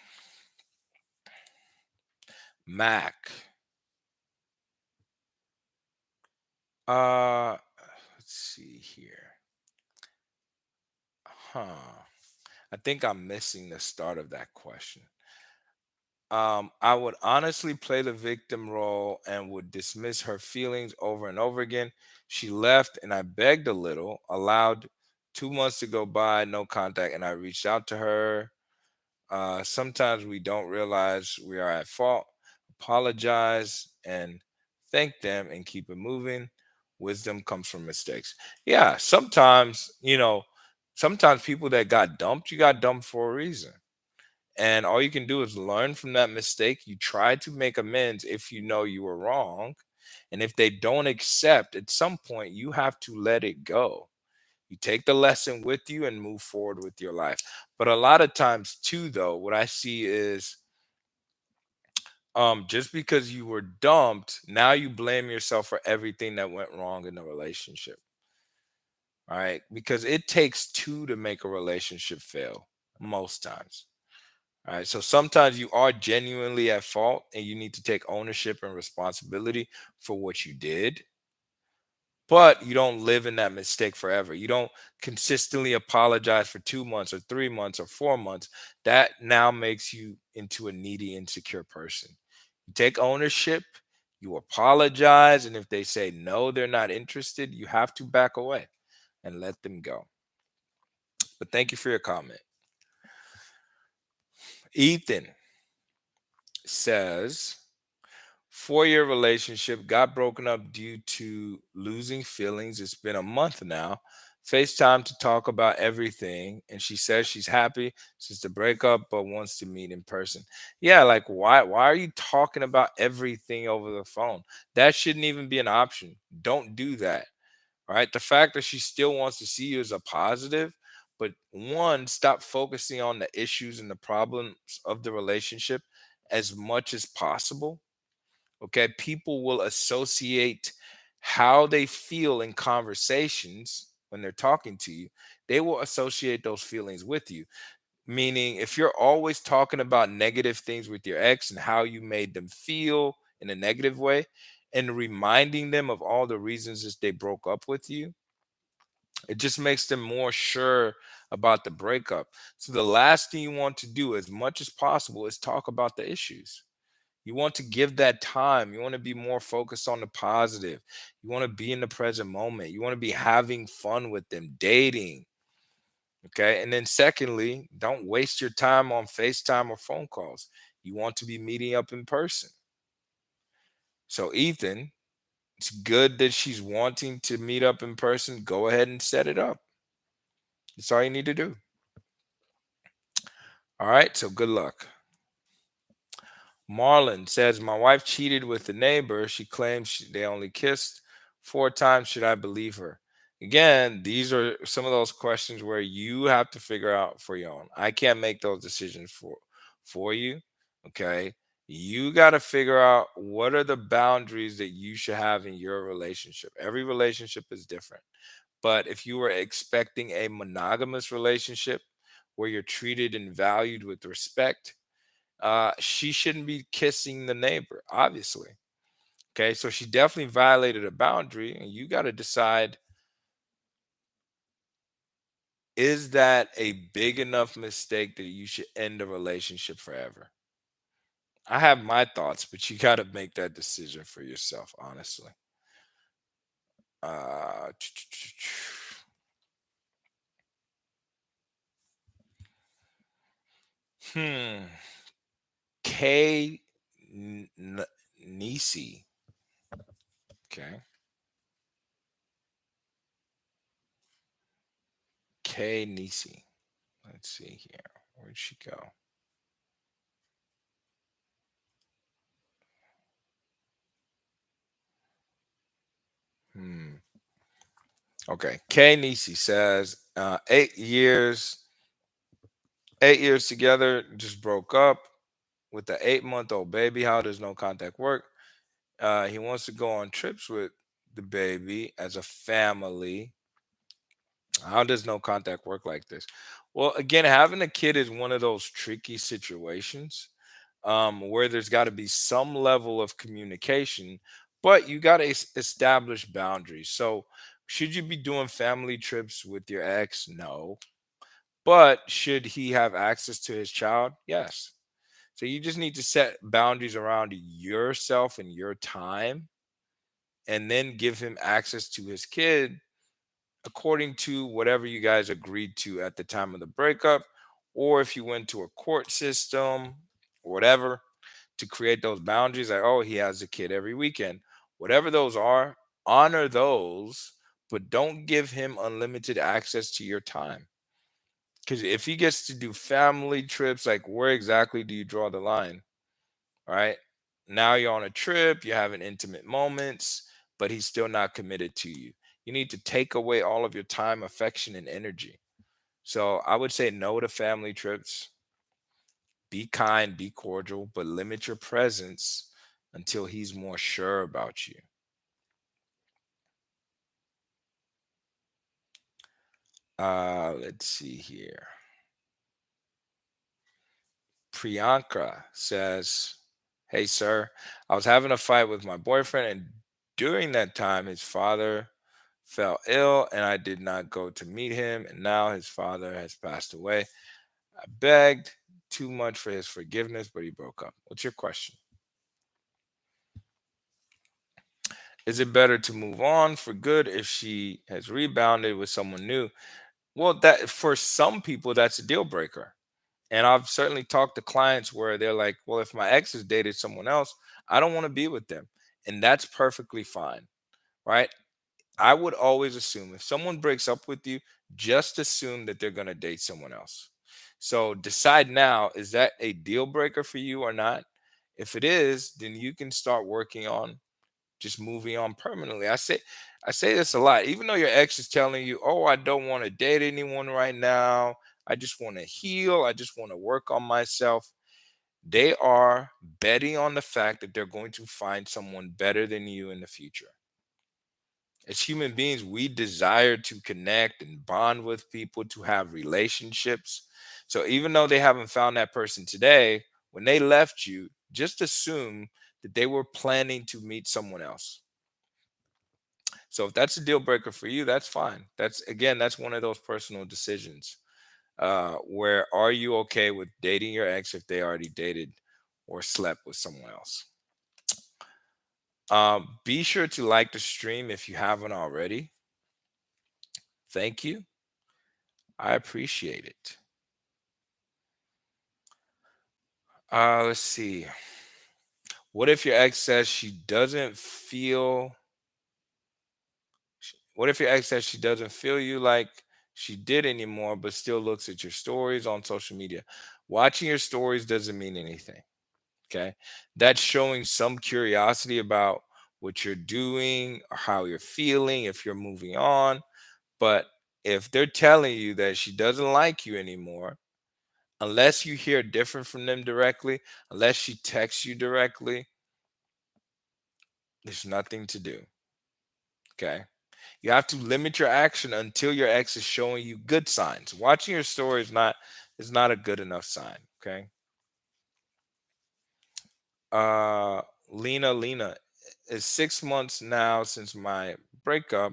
Mac. Uh, let's see here. Huh. I think I'm missing the start of that question. I would honestly play the victim role and would dismiss her feelings over and over again. She left and I begged a little, allowed 2 months to go by, no contact, and I reached out to her. Sometimes we don't realize we are at fault. Apologize and thank them and keep it moving. Wisdom comes from mistakes. Yeah, sometimes, sometimes people that got dumped, you got dumped for a reason. And all you can do is learn from that mistake. You try to make amends if you know you were wrong. And if they don't accept, at some point, you have to let it go. You take the lesson with you and move forward with your life. But a lot of times, too, though, what I see is just because you were dumped, now you blame yourself for everything that went wrong in the relationship. All right. Because it takes two to make a relationship fail most times. All right. So sometimes you are genuinely at fault and you need to take ownership and responsibility for what you did, but you don't live in that mistake forever. You don't consistently apologize for 2 months or 3 months or 4 months. That now makes you into a needy, insecure person. You take ownership, you apologize, and if they say no, they're not interested, you have to back away and let them go. But thank you for your comment. Ethan says, 4-year relationship got broken up due to losing feelings. It's been a month now. FaceTime to talk about everything. And she says she's happy since the breakup, but wants to meet in person. Yeah, like why are you talking about everything over the phone? That shouldn't even be an option. Don't do that. Right. The fact that she still wants to see you is a positive. But one, stop focusing on the issues and the problems of the relationship as much as possible. Okay, people will associate how they feel in conversations when they're talking to you. They will associate those feelings with you. Meaning, if you're always talking about negative things with your ex and how you made them feel in a negative way, and reminding them of all the reasons that they broke up with you, it just makes them more sure about the breakup. So, the last thing you want to do, as much as possible, is talk about the issues. You want to give that time. You want to be more focused on the positive. You want to be in the present moment. You want to be having fun with them, dating. Okay. And then, secondly, don't waste your time on FaceTime or phone calls. You want to be meeting up in person. So, Ethan, it's good that she's wanting to meet up in person. Go ahead and set it up. That's all you need to do. All right. So, good luck. Marlon says, my wife cheated with the neighbor. She claims they only kissed 4 times. Should I believe her? Again, these are some of those questions where you have to figure out for your own. I can't make those decisions for you. Okay. You got to figure out what are the boundaries that you should have in your relationship. Every relationship is different. But if you were expecting a monogamous relationship where you're treated and valued with respect, she shouldn't be kissing the neighbor, obviously. Okay, so she definitely violated a boundary, and you got to decide, is that a big enough mistake that you should end the relationship forever? I have my thoughts, but you got to make that decision for yourself, honestly. Uh, hmm. K. Nisi. Okay. K. Nisi. Let's see here. Where'd she go? Hmm. Okay. K Nisi says 8 years, 8 years together, just broke up with the 8-month-old baby. How does no contact work? He wants to go on trips with the baby as a family. How does no contact work like this? Well, again, having a kid is one of those tricky situations where there's got to be some level of communication, but you got to establish boundaries. So, should you be doing family trips with your ex? No. But should he have access to his child? Yes. So, you just need to set boundaries around yourself and your time, and then give him access to his kid according to whatever you guys agreed to at the time of the breakup, or if you went to a court system or whatever to create those boundaries, like, oh, he has a kid every weekend, whatever those are, honor those, but don't give him unlimited access to your time. Because if he gets to do family trips, like, where exactly do you draw the line? Right? Now you're on a trip, you're having intimate moments, but he's still not committed to you. You need to take away all of your time, affection, and energy. So I would say no to family trips. Be kind, be cordial, but limit your presence until he's more sure about you. Let's see here. Priyanka says, hey, sir, I was having a fight with my boyfriend, and during that time, his father fell ill, and I did not go to meet him. And now his father has passed away. I begged too much for his forgiveness, but he broke up. What's your question? Is it better to move on for good if she has rebounded with someone new? Well, that for some people, that's a deal breaker. And I've certainly talked to clients where they're like, well, if my ex has dated someone else, I don't want to be with them. And that's perfectly fine, right? I would always assume if someone breaks up with you, just assume that they're going to date someone else. So decide now, is that a deal breaker for you or not? If it is, then you can start working on just moving on permanently. I say this a lot. Even though your ex is telling you, "Oh, I don't want to date anyone right now. I just want to heal. I just want to work on myself." They are betting on the fact that they're going to find someone better than you in the future. As human beings, we desire to connect and bond with people, to have relationships. So even though they haven't found that person today, when they left you, just assume that they were planning to meet someone else. So if that's a deal breaker for you, that's fine. That's again, that's one of those personal decisions. Where are you okay with dating your ex if they already dated or slept with someone else? Be sure to like the stream if you haven't already. Thank you. I appreciate it. Let's see. What if your ex says she doesn't feel what if your ex says she doesn't feel you like she did anymore, but still looks at your stories on social media? Watching your stories doesn't mean anything. Okay. That's showing some curiosity about what you're doing or how you're feeling, if you're moving on. But if they're telling you that she doesn't like you anymore, unless you hear different from them directly, unless she texts you directly, there's nothing to do. Okay. You have to limit your action until your ex is showing you good signs. Watching your story is not a good enough sign. Okay. Uh Lena, it's 6 months now since my breakup,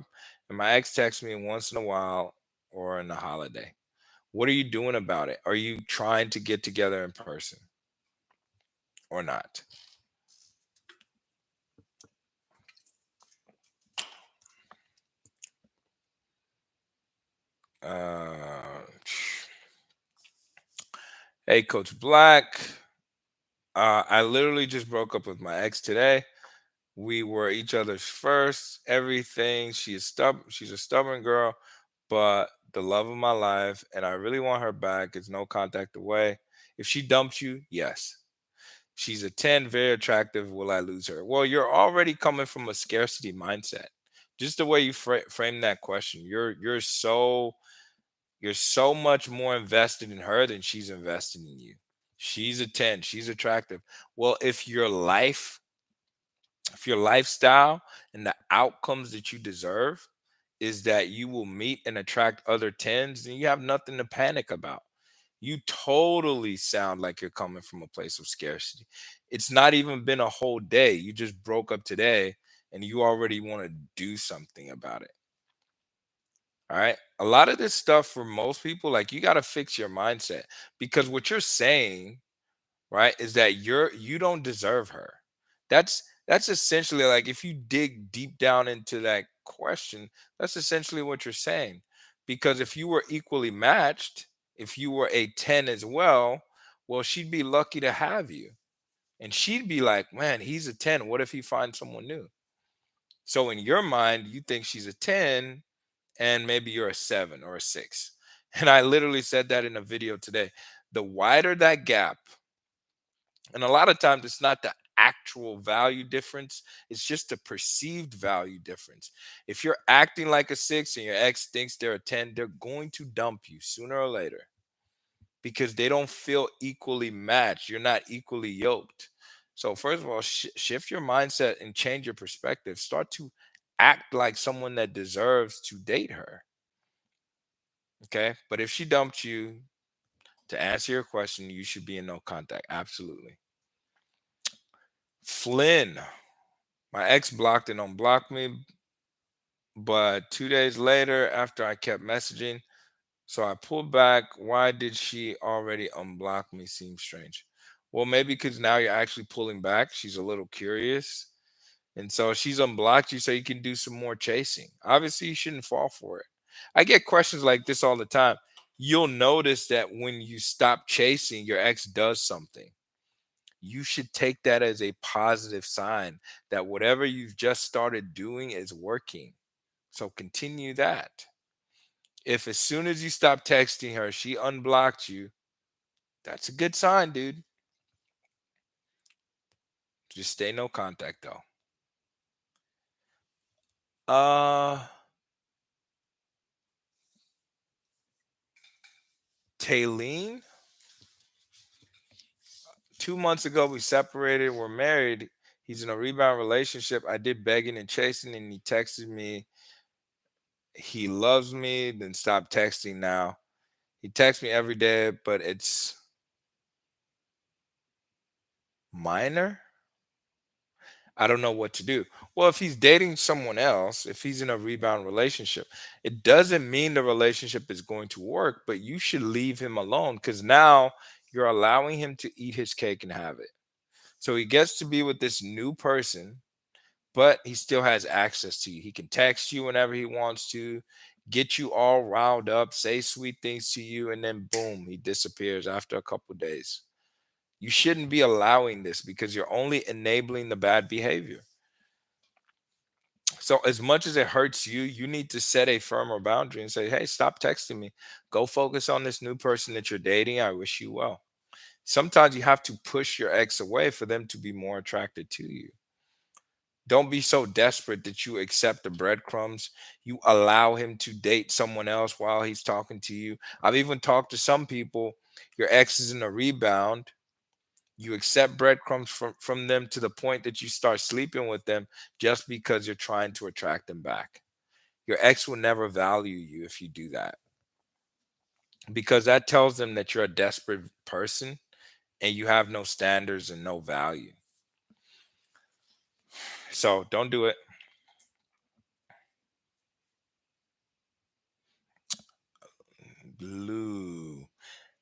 and my ex texts me once in a while or in a holiday. What are you doing about it? Are you trying to get together in person or not? Uh, hey, Coach Black. I literally just broke up with my ex today. We were each other's first, everything. She's a stubborn girl, but the love of my life, and I really want her back. It's no contact away. If she dumps you, yes. She's a 10, very attractive. Will I lose her? Well, you're already coming from a scarcity mindset. Just the way you frame that question, you're so much more invested in her than she's invested in you. She's a 10. She's attractive. Well, if your lifestyle and the outcomes that you deserve is that you will meet and attract other tens, then you have nothing to panic about. You totally sound like you're coming from a place of scarcity. It's not even been a whole day. You just broke up today and you already want to do something about it. All right. A lot of this stuff for most people, like, you got to fix your mindset, because what you're saying, right, is that you don't deserve her. That's essentially, like, if you dig deep down into that question, that's essentially what you're saying. Because if you were equally matched, if you were a 10 as well, well, she'd be lucky to have you. And she'd be like, man, he's a 10. What if he finds someone new? So in your mind, you think she's a 10 and maybe you're a 7 or a 6. And I literally said that in a video today. The wider that gap, and a lot of times it's not the actual value difference, it's just the perceived value difference. If you're acting like a 6 and your ex thinks they're a 10, they're going to dump you sooner or later because they don't feel equally matched. You're not equally yoked. So, first of all, shift your mindset and change your perspective. Start to act like someone that deserves to date her. Okay. But if she dumped you, to answer your question, you should be in no contact. Absolutely. Flynn, my ex blocked and unblocked me, but 2 days later, after I kept messaging, so I pulled back. Why did she already unblock me? Seems strange. Well, maybe because now you're actually pulling back. She's a little curious. And so she's unblocked you so you can do some more chasing. Obviously, you shouldn't fall for it. I get questions like this all the time. You'll notice that when you stop chasing, your ex does something. You should take that as a positive sign that whatever you've just started doing is working. So continue that. If as soon as you stop texting her, she unblocked you, that's a good sign, dude. Just stay no contact though. Uh Taylene, 2 months ago we separated, we're married. He's in a rebound relationship. I did begging and chasing, and he texted me he loves me, then stopped texting now. He texts me every day, but it's minor. I don't know what to do. Well, if he's dating someone else, if he's in a rebound relationship, it doesn't mean the relationship is going to work, but you should leave him alone because now you're allowing him to eat his cake and have it. So he gets to be with this new person, but he still has access to you. He can text you whenever he wants to, get you all riled up, say sweet things to you, and then boom, he disappears after a couple days. You shouldn't be allowing this because you're only enabling the bad behavior. So as much as it hurts you, you need to set a firmer boundary and say, "Hey, stop texting me. Go focus on this new person that you're dating. I wish you well." Sometimes you have to push your ex away for them to be more attracted to you. Don't be so desperate that you accept the breadcrumbs. You allow him to date someone else while he's talking to you. I've even talked to some people, your ex is in a rebound. You accept breadcrumbs from them to the point that you start sleeping with them just because you're trying to attract them back. Your ex will never value you if you do that because that tells them that you're a desperate person and you have no standards and no value. So don't do it. Blue.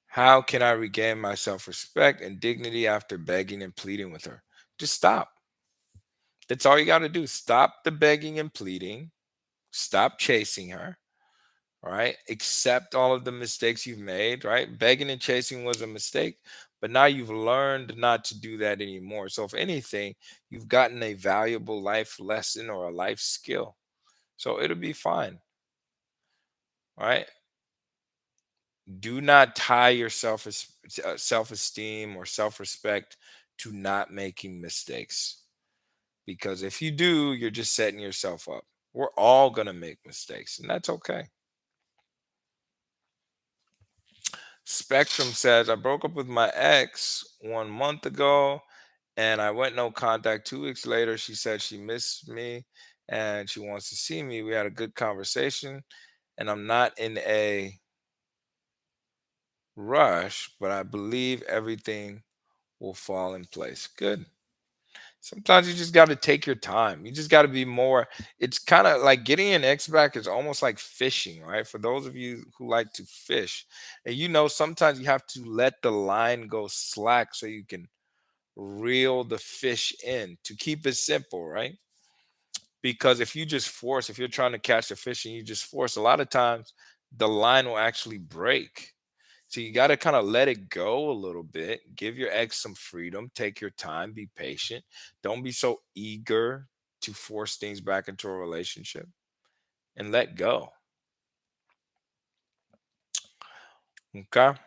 How can I regain my self respect and dignity after begging and pleading with her? Just stop. That's all you got to do. Stop the begging and pleading. Stop chasing her. All right. Accept all of the mistakes you've made. Right. Begging and chasing was a mistake, but now you've learned not to do that anymore. So, if anything, you've gotten a valuable life lesson or a life skill. So, it'll be fine. All right. Do not tie your self esteem or self respect to not making mistakes because if you do, you're just setting yourself up. We're all going to make mistakes, and that's okay. Spectrum says, I broke up with my ex 1 month ago and I went no contact. 2 weeks later, she said she missed me and she wants to see me. We had a good conversation and I'm not in a rush, but I believe everything will fall in place. Good. Sometimes you just got to take your time. You just got to be more. It's kind of like getting an X back is almost like fishing, right? For those of you who like to fish, and sometimes you have to let the line go slack so you can reel the fish in to keep it simple, right? because if you're trying to catch a fish and you just force, a lot of times the line will actually break. So you got to kind of let it go a little bit, give your ex some freedom, take your time, be patient. Don't be so eager to force things back into a relationship, and let go. Okay.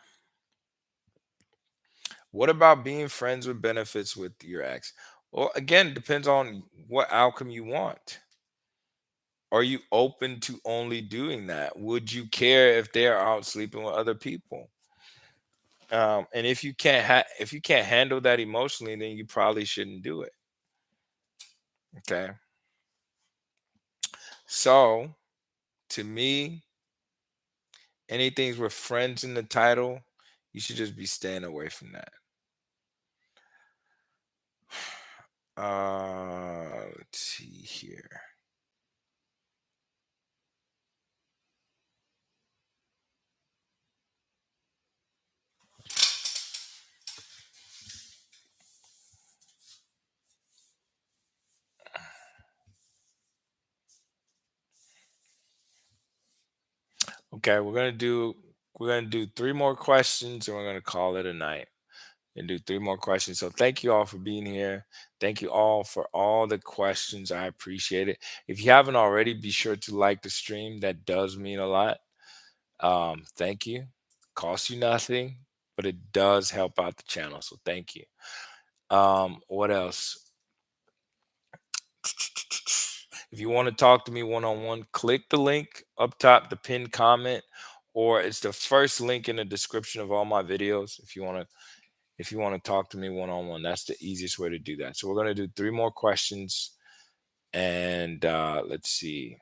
What about being friends with benefits with your ex? Well, again, depends on what outcome you want. Are you open to only doing that? Would you care if they're out sleeping with other people? And if you can't handle that emotionally, then you probably shouldn't do it. Okay. So to me, anything with friends in the title, you should just be staying away from that. Let's see here. Okay, we're gonna do three more questions and we're gonna call it a night. And do three more questions. So thank you all for being here. Thank you all for all the questions. I appreciate it. If you haven't already, be sure to like the stream. That does mean a lot. Thank you. Costs you nothing, but it does help out the channel. So thank you. What else? If you want to talk to me one on one, click the link up top, the pinned comment, or it's the first link in the description of all my videos. If you want to talk to me one on one, that's the easiest way to do that. So we're gonna do three more questions, and let's see.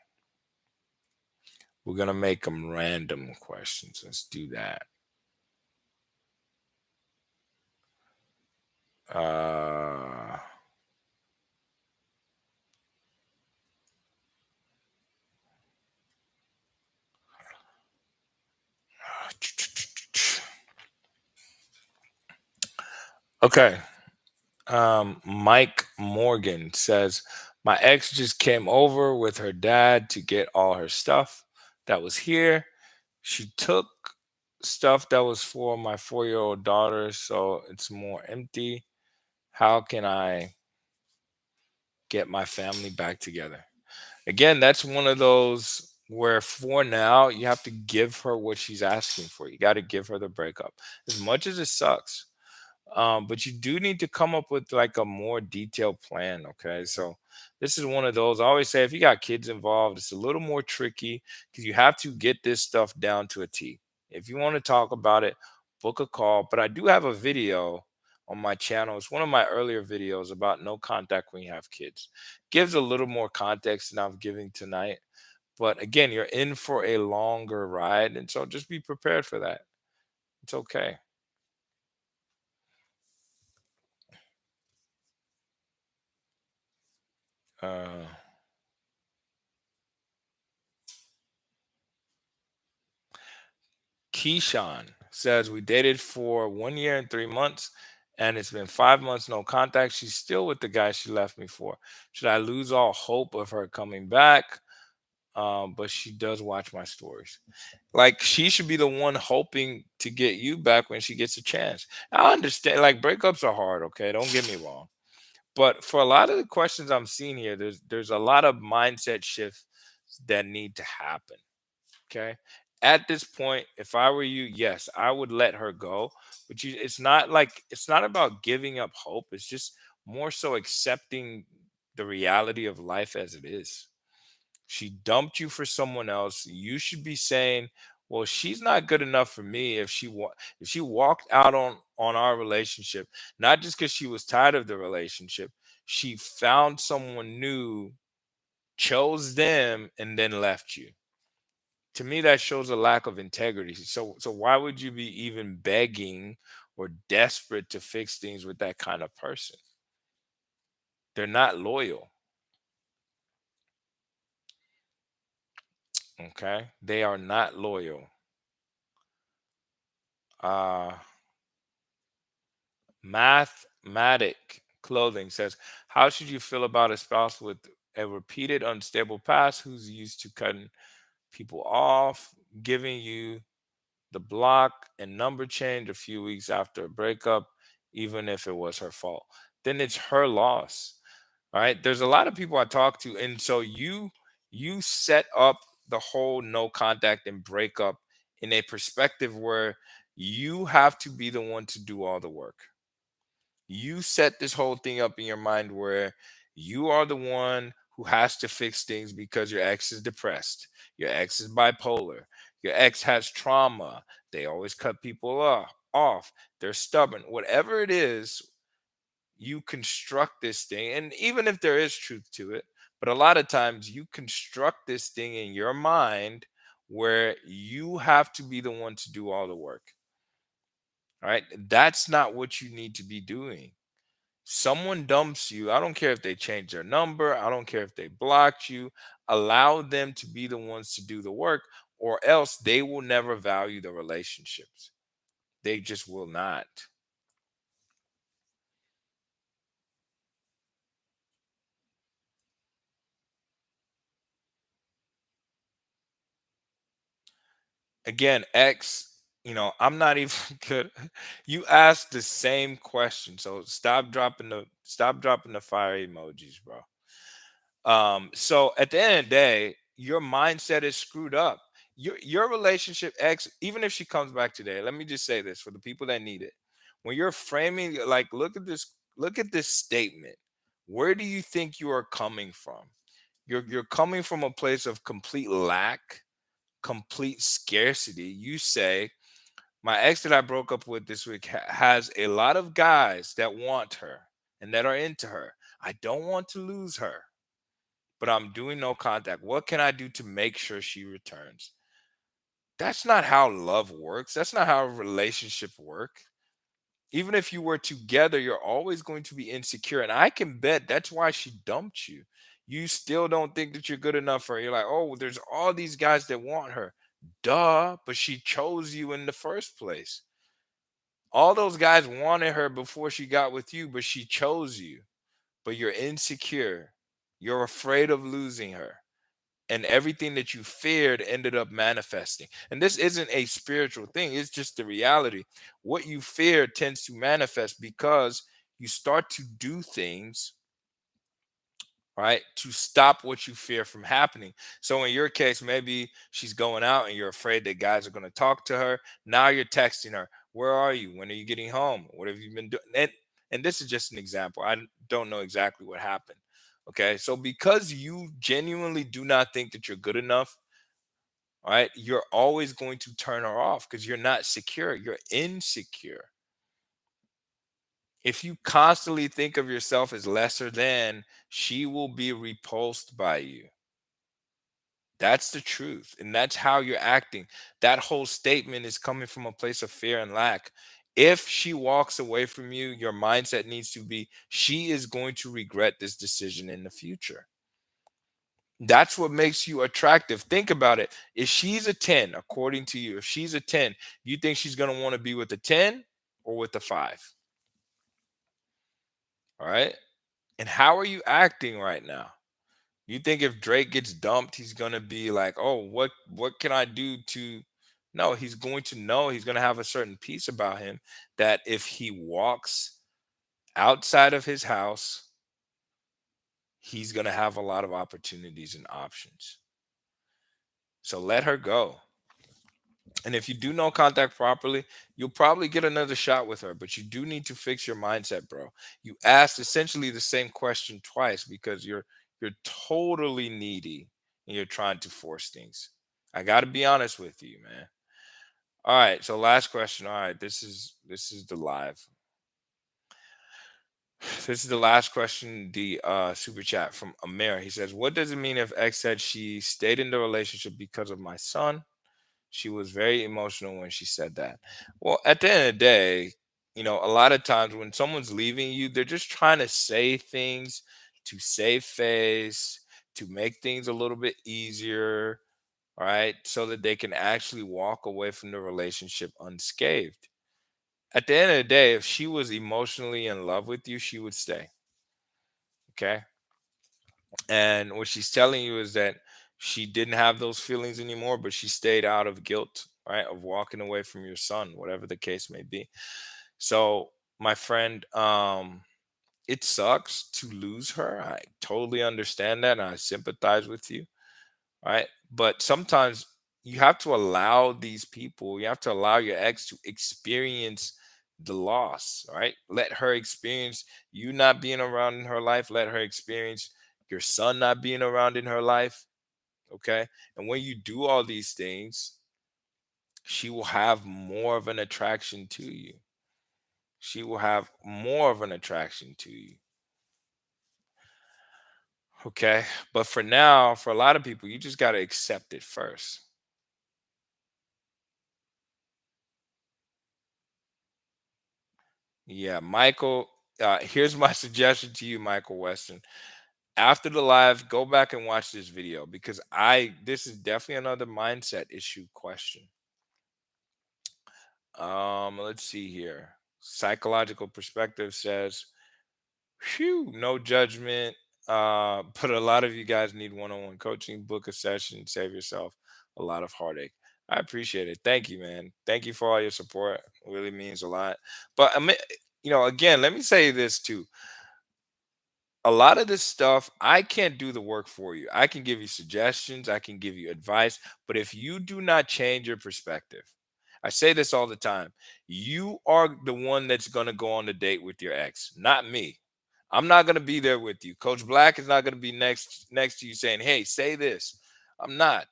We're gonna make them random questions. Let's do that. Uh, okay. Mike Morgan says, my ex just came over with her dad to get all her stuff that was here. She took stuff that was for my 4-year-old daughter, so it's more empty. How can I get my family back together? Again, that's one of those where for now you have to give her what she's asking for. You got to give her the breakup. As much as it sucks, but you do need to come up with like a more detailed plan. Okay. So this is one of those. I always say if you got kids involved, it's a little more tricky because you have to get this stuff down to a T. If you want to talk about it, book a call. But I do have a video on my channel. It's one of my earlier videos about no contact when you have kids. Gives a little more context than I'm giving tonight. But again, you're in for a longer ride. And so just be prepared for that. It's okay. Uh, Keyshawn says we dated for 1 year and 3 months, and it's been 5 months no contact. She's still with the guy she left me for. Should I lose all hope of her coming back? But she does watch my stories. Like she should be the one hoping to get you back when she gets a chance. I understand. Like breakups are hard. Okay, don't get me wrong. But for a lot of the questions I'm seeing here, there's a lot of mindset shifts that need to happen. Okay. At this point, if I were you, yes, I would let her go. But it's not about giving up hope. It's just more so accepting the reality of life as it is. She dumped you for someone else. You should be saying, "Well, she's not good enough for me if she walked out on our relationship, not just cuz she was tired of the relationship. She found someone new, chose them and then left you." To me that shows a lack of integrity. So why would you be even begging or desperate to fix things with that kind of person? They're not loyal. Okay, they are not loyal. uh Mathematic Clothing says, how should you feel about a spouse with a repeated unstable past, who's used to cutting people off, giving you the block and number change a few weeks after a breakup, even if it was her fault, then it's her loss. All right. There's a lot of people I talk to, and so you set up the whole no contact and breakup in a perspective where you have to be the one to do all the work. You set this whole thing up in your mind where you are the one who has to fix things because your ex is depressed, your ex is bipolar, your ex has trauma, they always cut people off, they're stubborn, whatever it is. You construct this thing, and even if there is truth to it, but a lot of times you construct this thing in your mind where you have to be the one to do all the work. All right, that's not what you need to be doing. Someone dumps you, I don't care if they change their number, I don't care if they blocked you. Allow them to be the ones to do the work, or else they will never value the relationships. They just will not. Again, X, I'm not even good. You asked the same question, so stop dropping the fire emojis, bro. So at the end of the day, your mindset is screwed up. Your relationship X, even if she comes back today, let me just say this for the people that need it. When you're framing, like, look at this statement. Where do you think you are coming from? You're coming from a place of complete lack, complete scarcity. You say, my ex that I broke up with this week has a lot of guys that want her and that are into her. I don't want to lose her, but I'm doing no contact. What can I do to make sure she returns? That's not how love works. That's not how a relationship work. Even if you were together, you're always going to be insecure. And I can bet that's why she dumped you. You still don't think that you're good enough for her. You're like, oh, there's all these guys that want her. Duh, but she chose you in the first place. All those guys wanted her before she got with you, but she chose you. But you're insecure. You're afraid of losing her. And everything that you feared ended up manifesting. And this isn't a spiritual thing, it's just the reality. What you fear tends to manifest because you start to do things, right, to stop what you fear from happening. So in your case, maybe she's going out and you're afraid that guys are going to talk to her. Now you're texting her, where are you? When are you getting home? What have you been doing? And this is just an example. Don't know exactly what happened. Okay. So because you genuinely do not think that you're good enough, all right, you're always going to turn her off because you're not secure. You're insecure. If you constantly think of yourself as lesser than, she will be repulsed by you. That's the truth. And that's how you're acting. That whole statement is coming from a place of fear and lack. If she walks away from you, your mindset needs to be, she is going to regret this decision in the future. That's what makes you attractive. Think about it. If she's a 10, according to you, if she's a 10, you think she's going to want to be with a 10 or with a 5? All right. And how are you acting right now? You think if Drake gets dumped, he's gonna be like, "Oh, what can I do to?" No, he's going to know. He's gonna have a certain peace about him that if he walks outside of his house, he's gonna have a lot of opportunities and options. So let her go. And if you do no contact properly, you'll probably get another shot with her. But you do need to fix your mindset, bro. You asked essentially the same question twice because you're totally needy and you're trying to force things. I got to be honest with you, man. All right, so last question. All right, this is the live. This is the last question. The super chat from Amir. He says, "What does it mean if X said she stayed in the relationship because of my son? She was very emotional when she said that." Well, at the end of the day, a lot of times when someone's leaving you, they're just trying to say things to save face, to make things a little bit easier, all right, so that they can actually walk away from the relationship unscathed. At the end of the day, if she was emotionally in love with you, she would stay. Okay. And what she's telling you is that she didn't have those feelings anymore, but she stayed out of guilt, right? Of walking away from your son, whatever the case may be. So, my friend, it sucks to lose her. I totally understand that and I sympathize with you, right? But sometimes you have to allow these people, you have to allow your ex to experience the loss, right? Let her experience you not being around in her life. Let her experience your son not being around in her life. Okay. And when you do all these things, she will have more of an attraction to you. She will have more of an attraction to you. Okay. But for now, for a lot of people, you just got to accept it first. Yeah, Michael, here's my suggestion to you, Michael Weston. After the live, go back and watch this video because this is definitely another mindset issue question. Let's see here. Psychological perspective says, phew, no judgment. But a lot of you guys need one-on-one coaching. Book a session, save yourself a lot of heartache. I appreciate it. Thank you, man. Thank you for all your support. It really means a lot. But again, let me say this too. A lot of this stuff, I can't do the work for you. I can give you suggestions, I can give you advice, but if you do not change your perspective, I say this all the time. You are the one that's going to go on the date with your ex, not me. I'm not going to be there with you. Coach Black is not going to be next to you saying, "Hey, say this." I'm not.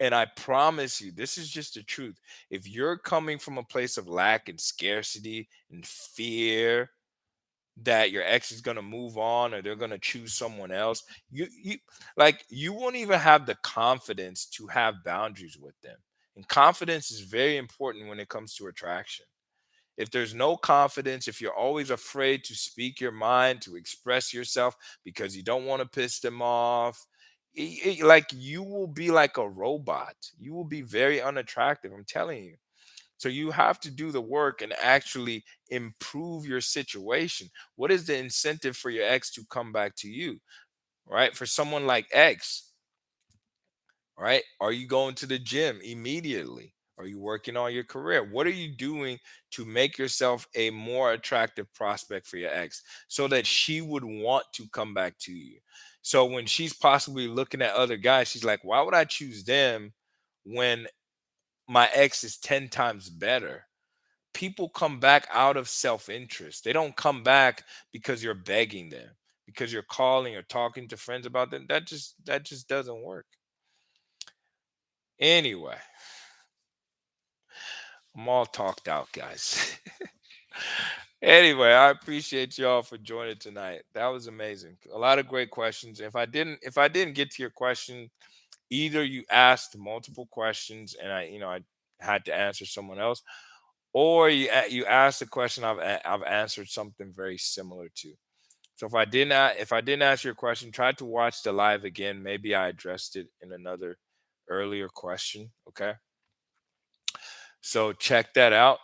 And I promise you, this is just the truth. If you're coming from a place of lack and scarcity and fear, that your ex is going to move on or they're going to choose someone else, you won't even have the confidence to have boundaries with them. And confidence is very important when it comes to attraction. If there's no confidence, if you're always afraid to speak your mind, to express yourself because you don't want to piss them off, like you will be like a robot. You will be very unattractive, I'm telling you. So you have to do the work and actually improve your situation. What is the incentive for your ex to come back to you, right? For someone like X, right? Are you going to the gym immediately? Are you working on your career? What are you doing to make yourself a more attractive prospect for your ex so that she would want to come back to you? So when she's possibly looking at other guys, she's like, why would I choose them when my ex is 10 times better? People come back out of self-interest. They don't come back because you're begging them, because you're calling or talking to friends about them. That just doesn't work. Anyway, I'm all talked out, guys. Anyway, I appreciate y'all for joining tonight. That was amazing. A lot of great questions. If I didn't get to your question, either you asked multiple questions and I had to answer someone else, or you asked a question I've answered something very similar to. So if I didn't answer your question, try to watch the live again. Maybe I addressed it in another earlier question. Okay. So check that out.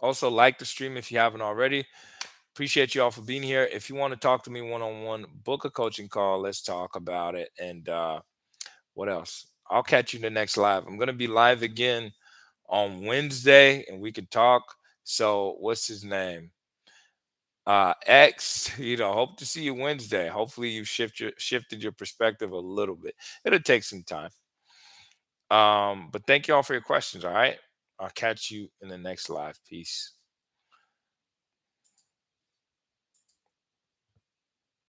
Also like the stream if you haven't already. Appreciate you all for being here. If you want to talk to me one-on-one, book a coaching call. Let's talk about it. And what else? I'll catch you in the next live. I'm gonna be live again on Wednesday and we can talk. So what's his name? X, hope to see you Wednesday. Hopefully you've shifted your perspective a little bit. It'll take some time. But thank you all for your questions. All right. I'll catch you in the next live. Peace.